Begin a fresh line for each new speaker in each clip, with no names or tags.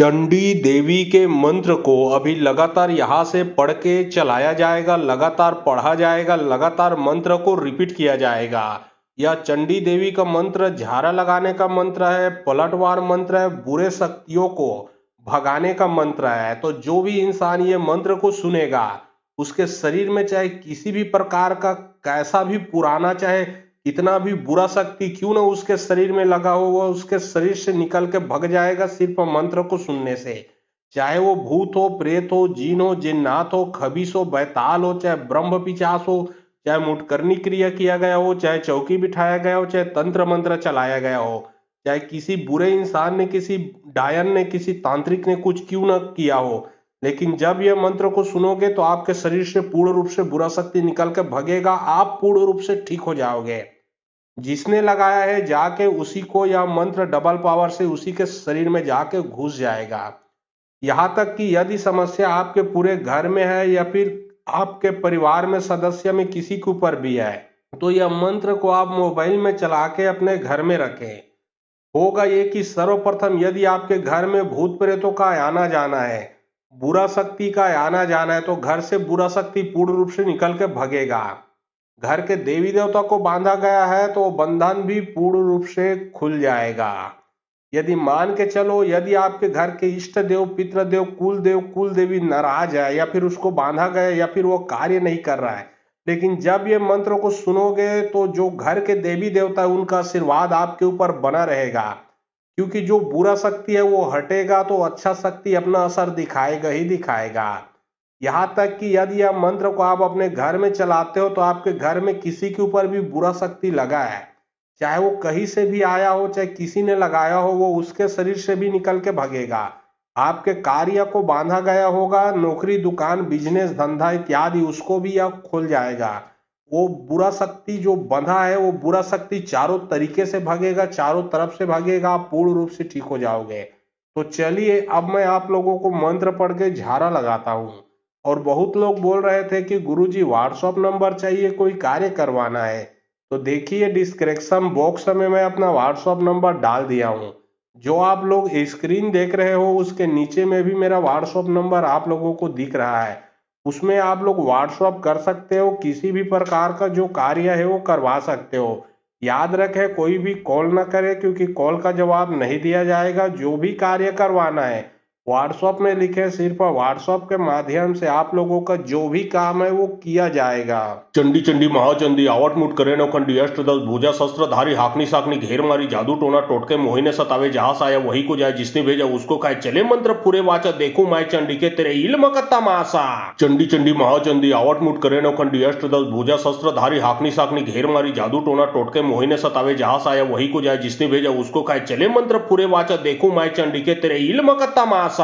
चंडी देवी के मंत्र को अभी लगातार यहाँ से पढ़ के चलाया जाएगा, लगातार पढ़ा जाएगा, लगातार मंत्र को रिपीट किया जाएगा। यह चंडी देवी का मंत्र झाड़ा लगाने का मंत्र है, पलटवार मंत्र है, बुरे शक्तियों को भगाने का मंत्र है। तो जो भी इंसान ये मंत्र को सुनेगा, उसके शरीर में चाहे किसी भी प्रकार का कैसा भी पुराना, चाहे कितना भी बुरा शक्ति क्यों ना उसके शरीर में लगा हो, वो उसके शरीर से निकल के भग जाएगा सिर्फ मंत्र को सुनने से। चाहे वो भूत हो, प्रेत हो, जीन हो, जिन्नात हो, खबीस हो, बैताल हो, चाहे ब्रह्म पिचास हो, चाहे मुटकरनी क्रिया किया गया हो, चाहे चौकी बिठाया गया हो, चाहे तंत्र मंत्र चलाया गया हो, चाहे किसी बुरे इंसान ने, किसी डायन ने, किसी तांत्रिक ने कुछ क्यों ना किया हो, लेकिन जब यह मंत्र को सुनोगे तो आपके शरीर से पूर्ण रूप से बुरा शक्ति निकल के भगेगा, आप पूर्ण रूप से ठीक हो जाओगे। जिसने लगाया है जाके उसी को यह मंत्र डबल पावर से उसी के शरीर में जाके घुस जाएगा। यहाँ तक कि यदि समस्या आपके पूरे घर में है या फिर आपके परिवार में सदस्य में किसी के ऊपर भी है, तो यह मंत्र को आप मोबाइल में चला के अपने घर में रखें। होगा ये कि सर्वप्रथम यदि आपके घर में भूत प्रेतों का आना जाना है, बुरा शक्ति का आना जाना है, तो घर से बुरा शक्ति पूर्ण रूप से निकल के भगेगा। घर के देवी देवता को बांधा गया है तो बंधन भी पूर्ण रूप से खुल जाएगा। यदि मान के चलो, यदि आपके घर के इष्ट देव, पितृदेव, कुल देव, कुल देवी नाराज है या फिर उसको बांधा गया या फिर वो कार्य नहीं कर रहा है, लेकिन जब ये मंत्र को सुनोगे तो जो घर के देवी देवता है उनका आशीर्वाद आपके ऊपर बना रहेगा। क्योंकि जो बुरा शक्ति है वो हटेगा तो अच्छा शक्ति अपना असर दिखाएगा ही दिखाएगा। यहाँ तक कि यदि यह मंत्र को आप अपने घर में चलाते हो तो आपके घर में किसी के ऊपर भी बुरा शक्ति लगा है, चाहे वो कहीं से भी आया हो, चाहे किसी ने लगाया हो, वो उसके शरीर से भी निकल के भगेगा। आपके कार्य को बांधा गया होगा, नौकरी, दुकान, बिजनेस, धंधा इत्यादि, उसको भी यह खुल जाएगा। वो बुरा शक्ति जो बंधा है, वो बुरा शक्ति चारों तरीके से भगेगा, चारों तरफ से भगेगा, आप पूर्ण रूप से ठीक हो जाओगे। तो चलिए अब मैं आप लोगों को मंत्र पढ़ के झाड़ा लगाता हूँ। और बहुत लोग बोल रहे थे कि गुरुजी व्हाट्सएप नंबर चाहिए, कोई कार्य करवाना है, तो देखिए डिस्क्रिप्शन बॉक्स में मैं अपना व्हाट्सएप नंबर डाल दिया हूँ। जो आप लोग स्क्रीन देख रहे हो उसके नीचे में भी मेरा व्हाट्सएप नंबर आप लोगों को दिख रहा है, उसमें आप लोग व्हाट्सएप कर सकते हो, किसी भी प्रकार का जो कार्य है वो करवा सकते हो। याद रखें कोई भी कॉल ना करे, क्योंकि कॉल का जवाब नहीं दिया जाएगा। जो भी कार्य करवाना है व्हाट्सएप में लिखे, सिर्फ व्हाट्सएप के माध्यम से आप लोगों का जो भी काम है वो किया जाएगा। चंडी चंडी महाचंडी आवट मुठ करे नौखंडी अष्टदल भुजा शस्त्रधारी हाकनी साकनी घेर मारी जादू टोना टोटके मोहिने सतावे जहां आया वही को जाए जिसने भेजा उसको खाए चले मंत्र पूरे वाचा देखू माय चंडी के तेरे इल्म का तमाशा। चंडी चंडी महाचंडी आवट मुठ करे नौखंडी अष्टदल भुजा शस्त्रधारी हाकनी साकनी घेर मारी जादू टोना टोटके मोहिने सतावे जहां आया वही को जाए जिसने भेजा उसको खाए चले मंत्र पूरे वाचा देखू माय चंडी के तेरे इल्म का तमाशा।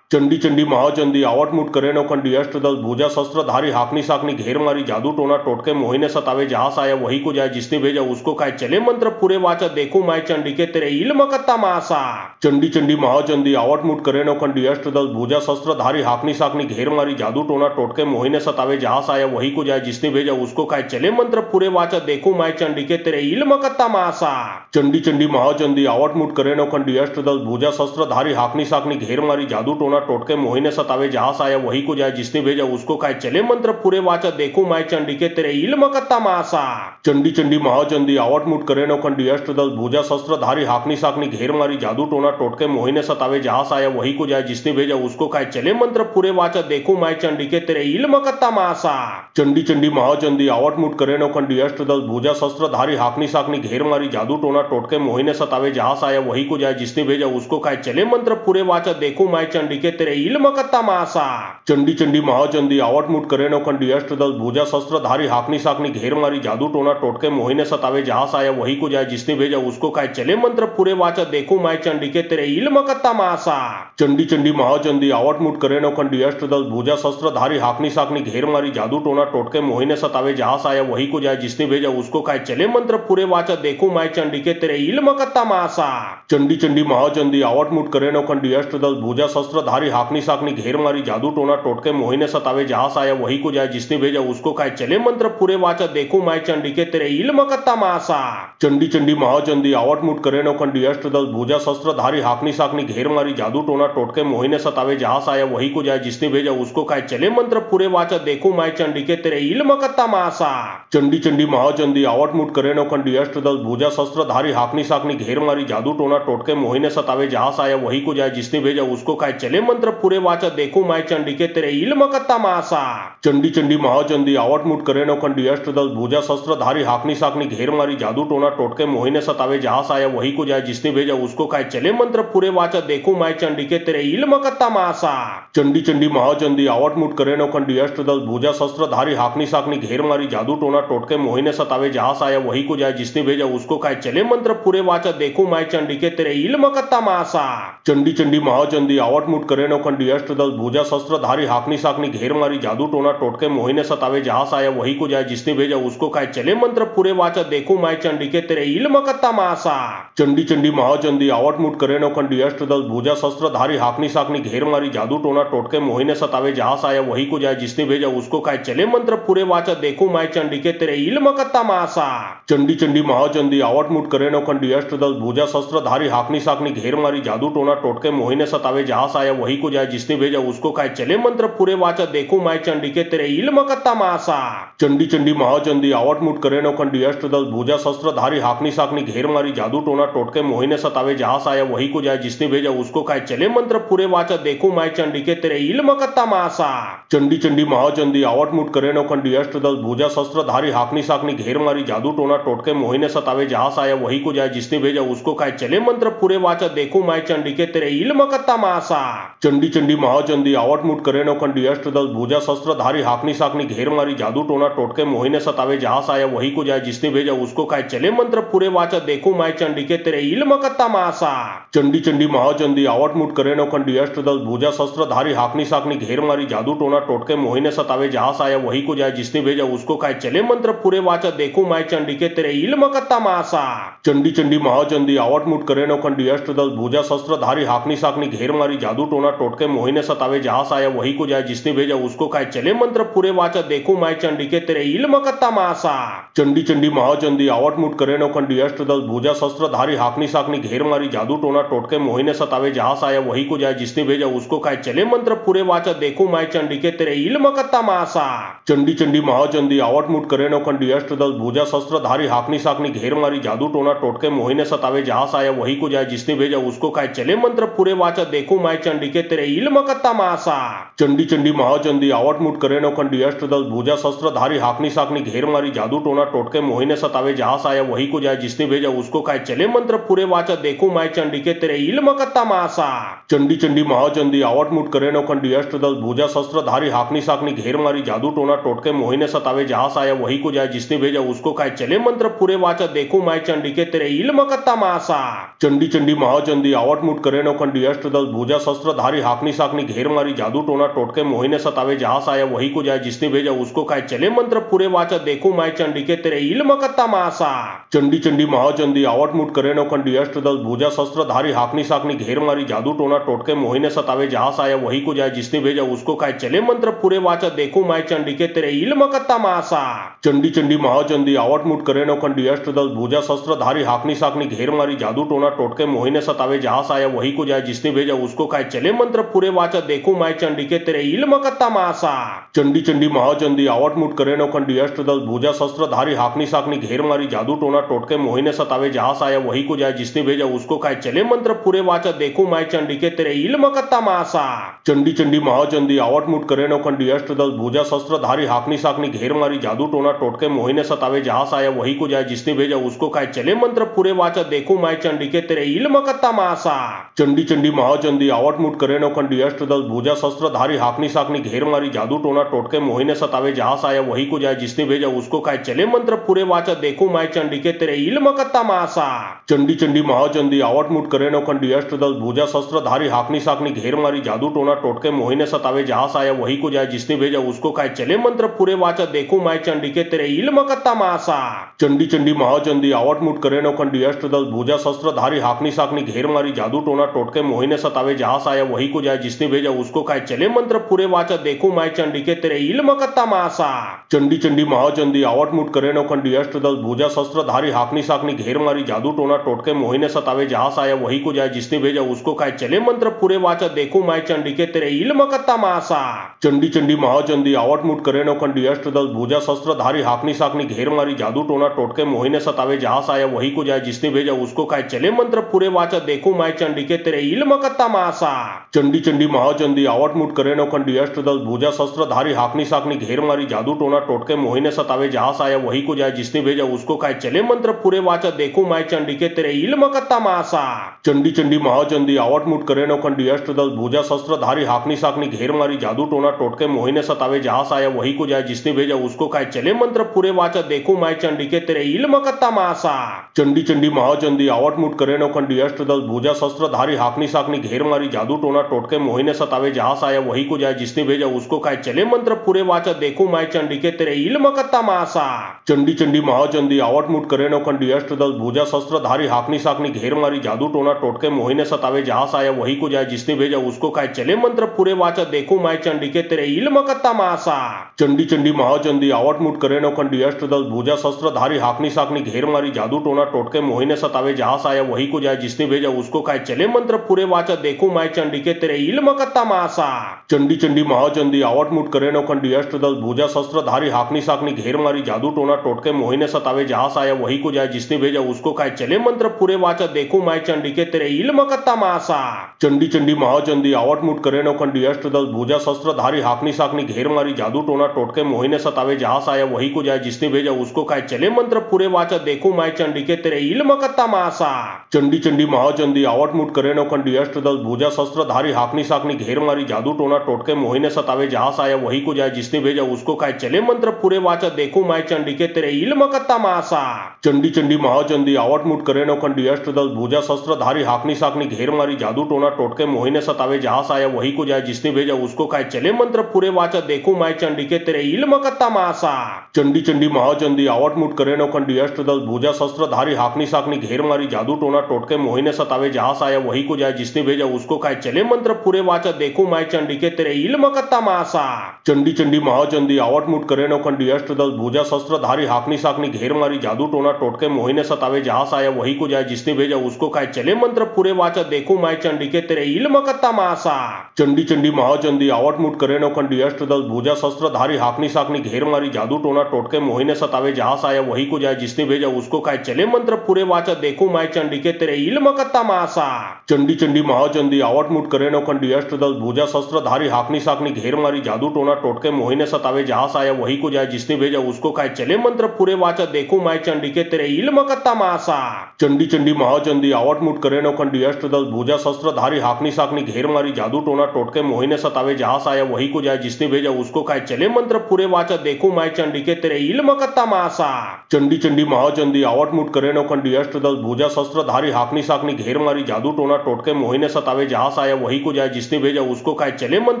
चंडी चंडी महाचंडी आवट मुठ करे नौखंडी अष्टदल भुजा शस्त्रधारी हाकनी साकनी घेर मारी जादू टोना टोटके मोहिने सतावे जहां आया वही को जाए जिसने भेजा उसको खाए चले मंत्र पूरे वाचा देखू माय चंडी के तेरे इल्म का तमाशा। चंडी चंडी महाचंडी आवट मुठ करे नौखंडी अष्टदल भुजा शस्त्रधारी हाकनी साकनी घेर मारी जादू टोना टोटके मोहिने सतावे जहां आया वही को जाए जिसने भेजा उसको खाए चले मंत्र पूरे वाचा देखू माय चंडी के तेरे इल्म का तमाशा। चंडी चंडी महाचंडी आवट मुठ करे नौखंडी अष्टदल भुजा शस्त्रधारी हाकनी साकनी घेर मारी जादू टोना टोटके मोहिने सतावे जहां आया वही को जाए जिसने भेजा उसको खाए चले मंत्र पूरे वाचा देखू माय चंडी के तेरे इल्म का तमाशा। चंडी चंडी महाचंडी आवट मुठ करे नौखंडी अष्टदल भुजा शस्त्रधारी हाकनी साकनी घेर मारी जादू टोना टोटके मोहिने सतावे जहां आया वही को जाए जिसने भेजा उसको खाए चले मंत्र पूरे वाचा देखू माय चंडी के तेरे इल्म का तमाशा। चंडी चंडी महाचंडी आवट मुठ करे नौखंडी अष्टदल भुजा शस्त्रधारी हाकनी साकनी घेर मारी जादू टोना टोटके मोहिने सतावे जहां आया वही को जाए जिसने भेजा उसको खाए चले मंत्र पूरे वाचा देखू माय चंडी के तेरे इल्म का तमाशा। चंडी चंडी महाचंडी आवट मुठ करे नौखंडी अष्टदल भुजा शस्त्रधारी हाकनी साकनी घेर मारी जादू टोना टोटके मोहिने सतावे जहां आया वही को जाए जिसने भेजा उसको खाए चले मंत्र पूरे वाचा देखू माय चंडी के तेरे इल्म का तमाशा। चंडी चंडी महाचंडी आवट मुठ करे नौखंडी अष्टदल भुजा शस्त्रधारी हाकनी साकनी घेर मारी जादू टोना टोटके मोहिने सतावे जहां आया वही को जाए जिसने भेजा उसको खाए चले मंत्र पूरे वाचा देखू माय चंडी के तेरे इल्म का तमाशा। चंडी चंडी महाचंडी आवट मुठ करे नौखंडी अष्टदल भुजा शस्त्रधारी धारी हाकनी साकनी घेर मारी जादू टोना टोटके मोहिने सतावे जहां से आया वही को जाए जिसने भेजा उसको खाए चले मंत्र पूरे वाचा देखो माय चंडी के तेरे इल्म कत्ता मासा चंडी चंडी महाचंडी आवट मुट करे नौखंडी अष्टदल भुजा शस्त्र धारी हाकनी साकनी घेर मारी जादू टोना टोटके मोहिने सतावे जहां से आया वही को जाए जिसने भेजा उसको खाए चले मंत्र पूरे वाचा देखो माय चंडी के तेरे इल्म कत्ता मासा चंडी चंडी महाचंडी आवट मुट करे नौखंडी अष्टदल भुजा शस्त्र धारी हाकनी साकनी घेर मारी जादू टोना टोटके मोहिने सतावे जहां से आया वही को जाए जिसने भेजा उसको खाए चले मंत्र पूरे वाचा देखो माय चंडी के तेरे इल्म कत्ता मासा चंडी चंडी महाचंडी आवट मुट करे नौखंडी अष्टदल भुजा शस्त्र धारी हाकनी साकनी घेर मारी जादू टोना टोटके मोहिने सतावे जहां से आया वही को जाए जिसने भेजा उसको खाए चले मंत्र पूरे वाचा देखो माय चंडी के तेरे इल्म कत्ता मासा चंडी चंडी महाचंडी आवट मुट करे नौखंडी अष्टदल भुजा शस्त्र धारी हाकनी साकनी घेर मारी जादू टोना टोटके मोहिने सतावे जहां से आया वही को जाए जिसने भेजा उसको खाए चले मंत्र पूरे वाचा देखो माय चंडी के तेरे इल्म कत्ता मासा चंडी चंडी महाचंडी आवट मुट करे नौखंडी अष्टदल भुजा शस्त्र धारी हाकनी साकनी घेर मारी जादू टोना टोटके मोहिने सतावे जहां से आया वही को जाए जिसने भेजा उसको खाए चले मंत्र पूरे वाचा देखो माय चंडी के तेरे इल्म कत्ता मासा चंडी चंडी महाचंडी आवट मुट करे नौखंडी अष्टदल भुजा शस्त्र धारी हाकनी साकनी घेर मारी जादू टोना टोटके मोहिने सतावे जहां से आया वही को जाए जिसने भेजा उसको खाए चले मंत्र पूरे वाचा देखो माय चंडी के तेरे इल्म कत्ता मासा चंडी चंडी महाचंडी आवट मुट करे नौखंडी अष्टदल भुजा शस्त्र धारी हाकनी साकनी घेर मारी जादू टोना टोटके मोहिने सतावे जहां से आया वही को जाए जिसने भेजा उसको खाए चले मंत्र पूरे वाचा देखो माय चंडी के तेरे इल्म कत्ता मासा चंडी चंडी महाचंडी आवट मुट करे नौखंडी अष्टदल भुजा शस्त्र धारी हाकनी साकनी घेर मारी जादू टोना टोटके मोहिने सतावे जहां से आया वही को जाए जिसने भेजा उसको खाए चले मंत्र पूरे वाचा देखो माय चंडी के तेरे इल्म कत्ता मासा चंडी चंडी महाचंडी आवट मुट करे नौखंडी अष्टदल भुजा शस्त्र धारी हाकनी साकनी घेर मारी जादू टोना टोटके मोहिने सतावे जहां से आया वही को जाए जिसने भेजा उसको खाए चले मंत्र पूरे वाचा देखो माय चंडी के तेरे इल्म कत्ता मासा चंडी चंडी महाचंडी आवट मुट करे नौखंडी अष्टदल भुजा शस्त्र धारी हाकनी साकनी घेर मारी जादू टोना टोटके मोहिने सतावे जहां से आया वही को जाए जिसने भेजा उसको खाए चले मंत्र पूरे वाचा देखो माय चंडी के तेरे इल्म कत्ता मासा चंडी चंडी महाचंडी आवट मुट करे नौखंडी अष्टदल भुजा शस्त्र धारी हाकनी साकनी घेर मारी जादू टोना टोटके मोहिने सतावे जहां से आया वही को जाए जिसने भेजा उसको खाए चले मंत्र पूरे वाचा देखो माय चंडी के तेरे इल्म कत्ता मासा चंडी चंडी महाचंडी आवट मुट करे नौखंडी अष्टदल भुजा शस्त्र धारी हाकनी साकनी घेर मारी जादू टोना टोटके मोहिने सतावे जहां से आया वही को जाए जिसने भेजा उसको खाए चले मंत्र पूरे वाचा देखो माय चंडी के तेरे इल्म कत्ता मासा चंडी चंडी महाचंडी आवट मुट करे नौखंडी अष्टदल भुजा शस्त्र धारी हाकनी साकनी घेर मारी जादू टोना टोटके मोहिने सतावे जहां से आया वही को जाए जिसने भेजा उसको खाए चले मंत्र पूरे वाचा देखो माय चंडी के तेरे इल्म कत्ता मासा चंडी चंडी महाचंडी आवट मुट करे नौखंडी अष्टदल भुजा शस्त्र धारी हाकनी साकनी घेर मारी जादू टोना टोटके मोहिने सतावे जहां से आया वही को जाए जिसने भेजा उसको खाए चले मंत्र पूरे वाचा देखो माय चंडी के तेरे इल्म कत्ता मासा चंडी चंडी महाचंडी आवट मुट करे नौखंडी अष्टदल भुजा शस्त्र धारी हाकनी साकनी घेर मारी जादू टोना टोटके मोहिने सतावे जहां से आया वही को जाए जिसने भेजा उसको खाए चले मंत्र पूरे वाचा देखो माय चंडी के तेरे इल्म कत्ता मासा चंडी चंडी महाचंडी आवट मुट करे नौखंडी अष्टदल भुजा शस्त्र धारी हाकनी साकनी घेर मारी जादू टोना टोटके मोहिने सतावे जहां से आया वही को जाए जिसने भेजा उसको खाए चले मंत्र पूरे वाचा देखो माय चंडी के तेरे इल्म कत्ता मासा चंडी चंडी महाचंडी आवट मुट करे नौखंडी अष्टदल भुजा शस्त्र धारी हाकनी साकनी घेर मारी जादू टोना टोटके मोहिने सतावे जहां से आया वही को जाए जिसने भेजा उसको खाए चले मंत्र पूरे वाचा देखो माय चंडी के तेरे इल्म कत्ता मासा चंडी चंडी महाचंडी आवट मुट करे नौखंडी अष्टदल भुजा शस्त्र धारी हाकनी साकनी घेर मारी जादू टोना टोटके मोहिने सतावे जहां से आया वही को जाए जिसने भेजा उसको खाए चले मंत्र पूरे वाचा देखो माय चंडी के तेरे इल्म कत्ता मासा चंडी चंडी महाचंडी आवट मुट करे नौखंडी अष्टदल भुजा शस्त्र धारी हाकनी साकनी घेर मारी जादू टोना टोटके मोहिने सतावे जहां से आया वही को जाए जिसने भेजा उसको खाए चले मंत्र पूरे वाचा देखो माय चंडी के तेरे इल्म कत्ता मासा चंडी चंडी महाचंडी आवट मुट करे नौखंडी अष्टदल भुजा शस्त्र धारी हाकनी साकनी घेर मारी जादू टोना टोटके मोहिने सतावे जहां से आया वही को जाए जिसने भेजा उसको खाए चले मंत्र पूरे वाचा देखो माय चंडी के तेरे इल्म कत्ता मासा चंडी चंडी महाचंडी आवट मुट करे नौखंडी अष्टदल भुजा शस्त्र धारी हाकनी साकनी घेर मारी जादू टोना टोटके मोहिने सतावे जहां से आया वही को जाए जिसने भेजा उसको खाए चले मंत्र पूरे वाचा देखो माय चंडी के तेरे इल्म कत्ता मासा चंडी चंडी महाचंडी आवट मुट करे नौखंडी अष्टदल भुजा शस्त्र धारी हाकनी साकनी घेर मारी जादू टोना टोटके मोहिने सतावे जहां से आया वही को जाए जिसने भेजा उसको खाए चले मंत्र पूरे वाचा देखो माय चंडी के तेरे इल्म कत्ता मासा चंडी चंडी महाचंडी आवट मुट करे नौखंडी अष्टदल भुजा शस्त्र धारी हाकनी साकनी घेर मारी जादू टोना टोटके मोहिने सतावे जहां से आया वही को जाए जिसने भेजा उसको खाए चले मंत्र पूरे वाचा देखो माय चंडी के तेरे इल्म कत्ता मासा चंडी चंडी महाचंडी आवट मुट करे नौखंडी अष्टदल भुजा शस्त्र धारी हाकनी साकनी घेर मारी जादू टोना टोटके मोहिने सतावे जहां से आया वही को जाए, जिसने भेजा उसको खाए, चले मंत्र पूरे वाचा, देखो माय चंडी के तेरे इल्म का तमाशा। चंडी चंडी महाचंडी आवट मुठ करे नौखंडी अष्टदल भुजा शस्त्रधारी हाकनी साकनी घेर मारी जादू टोना टोटके मोहिने सतावे, जहां से आया वही को जाए, जिसने भेजा उसको खाए, चले मंत्र पूरे वाचा, देखो माय चंडी के तेरे इल्म का तमाशा। चंडी चंडी महाचंडी आवट मुठ करे नौखंडी अष्टदल भुजा शस्त्रधारी हाकनी साकनी घेर मारी जादू टोना टोटके मोहिने सतावे, जहां से आया वही को जाए, जिसने भेजा उसको खाए, चले मंत्र पूरे वाचा, देखो माय चंडी के तेरे इल्म का तमाशा। चंडी चंडी महाचंडी आवट मुठ करे नौखंडी अष्टदल भुजा शस्त्रधारी हाकनी साकनी घेर मारी जादू टोना टोटके मोहिने सतावे, जहां से आया वही को जाए, जिसने भेजा उसको खाए, चले मंत्र पूरे वाचा, देखो माय चंडी के तेरे इल्म का तमाशा। चंडी चंडी महाचंडी आवट मुठ करे नौखंडी अष्टदल भुजा शस्त्रधारी हाकनी साकनी घेर मारी जादू टोना टोटके मोहिने सतावे, जहां से आया वही को जाए, जिसने भेजा उसको खाए, चले मंत्र पूरे वाचा, देखो माय चंडी के तेरे इल्म का तमाशा। चंडी चंडी महाचंडी आवट मुठ करे नौखंडी अष्टदल भुजा शस्त्रधारी हाकनी साकनी घेर मारी जादू टोना टोटके मोहिने सतावे, जहां से आया वही को जाए, जिसने भेजा उसको खाए, चले मंत्र पूरे वाचा, देखो माय चंडी के तेरे इल्म का तमाशा। चंडी चंडी महाचंडी आवट मुठ करे नौखंडी अष्टदल भुजा शस्त्रधारी हाकनी साकनी घेर मारी जादू टोना टोटके मोहिने सतावे, जहां से आया वही को जाए, जिसने भेजा उसको खाए, चले मंत्र पूरे वाचा, देखो माय चंडी के तेरे इल्म का तमाशा। चंडी चंडी महाचंडी आवट मुठ करे नौखंडी अष्टदल भुजा शस्त्रधारी हाकनी साकनी घेर मारी जादू टोना टोटके मोहिने सतावे, जहां से आया वही को जाए, जिसने भेजा उसको खाए, चले मंत्र पूरे वाचा, देखो माय चंडी के तेरे इल्म का तमाशा। चंडी चंडी महाचंडी आवट मुठ करे नौखंडी अष्टदल भुजा शस्त्रधारी हाकनी साकनी घेर मारी जादू टोना टोटके मोहिने सतावे, जहां से आया वही को जाए, जिसने भेजा उसको खाए, चले मंत्र पूरे वाचा, देखो माय चंडी के तेरे इल्म का तमाशा। चंडी चंडी महाचंडी आवट मुठ करे नौखंडी अष्टदल भुजा शस्त्रधारी हाकनी साकनी घेर मारी जादू टोना टोटके मोहिने सतावे, जहां से आया वही को जाए, जिसने भेजा उसको खाए, चले मंत्र पूरे वाचा, देखो माय चंडी के तेरे इल्म का तमाशा। चंडी चंडी महाचंडी आवट मुठ करे नौखंडी अष्टदल भुजा शस्त्रधारी हाकनी साकनी घेर मारी जादू टोना टोटके मोहिने सतावे, जहां से आया वही को जाए, जिसने भेजा उसको खाए, चले मंत्र पूरे वाचा, देखो माय चंडी के तेरे इल्म का तमाशा। चंडी चंडी महाचंडी आवट मुठ करे नौखंडी अष्टदल भुजा शस्त्रधारी हाकनी साकनी घेर मारी जादू टोना टोटके मोहिने सतावे, जहां से आया वही को जाए, जिसने भेजा उसको खाए, चले मंत्र पूरे वाचा, देखो माय चंडी के तेरे इल्म का तमाशा। चंडी चंडी महाचंडी आवट मुठ करे नौखंडी अष्टदल भुजा शस्त्रधारी हाकनी साकनी घेर मारी जादू टोना टोटके मोहिने सतावे, जहां से आया वही को जाए, जिसने भेजा उसको खाए, चले मंत्र पूरे वाचा, देखो माय चंडी के तेरे इल्म का तमाशा। चंडी चंडी महाचंडी आवट मुठ करे नौखंडी अष्टदल भुजा शस्त्रधारी हाकनी साकनी घेर मारी जादू टोना टोटके मोहिने सतावे, जहां से आया वही को जाए, जिसने भेजा उसको खाए, चले मंत्र पूरे वाचा, देखो माय चंडी के तेरे इल्म का तमाशा। चंडी चंडी महाचंडी आवट मुठ करे नौखंडी अष्टदल भुजा शस्त्रधारी हाकनी साकनी घेर मारी जादू टोना टोटके मोहिने सतावे, जहां से आया वही को जाए, जिसने भेजा उसको खाए, चले मंत्र पूरे वाचा, देखो माय चंडी के तेरे इल्म का तमाशा। चंडी चंडी महाचंडी आवट मुठ करे नौखंडी अष्टदल भुजा शस्त्रधारी हाकनी साकनी घेर मारी जादू टोना टोटके मोहिने सतावे, जहां से आया वही को जाए, जिसने भेजा उसको खाए, चले मंत्र पूरे वाचा, देखो माय चंडी के तेरे इल्म का तमाशा। चंडी चंडी महाचंडी आवट मुठ करे नौखंडी अष्टदल भुजा शस्त्रधारी हाकनी साकनी घेर मारी जादू टोना टोटके मोहिने सतावे, जहां से आया वही को जाए, जिसने भेजा उसको खाए, चले मंत्र पूरे वाचा, देखो माय चंडी के तेरे इल्म का तमाशा। चंडी चंडी महाचंडी आवट मुठ करे नौखंडी अष्टदल भुजा शस्त्रधारी हाकनी साकनी घेर मारी जादू टोना टोटके मोहिने सतावे, जहां से आया वही को जाए, जिसने भेजा उसको खाए, चले मंत्र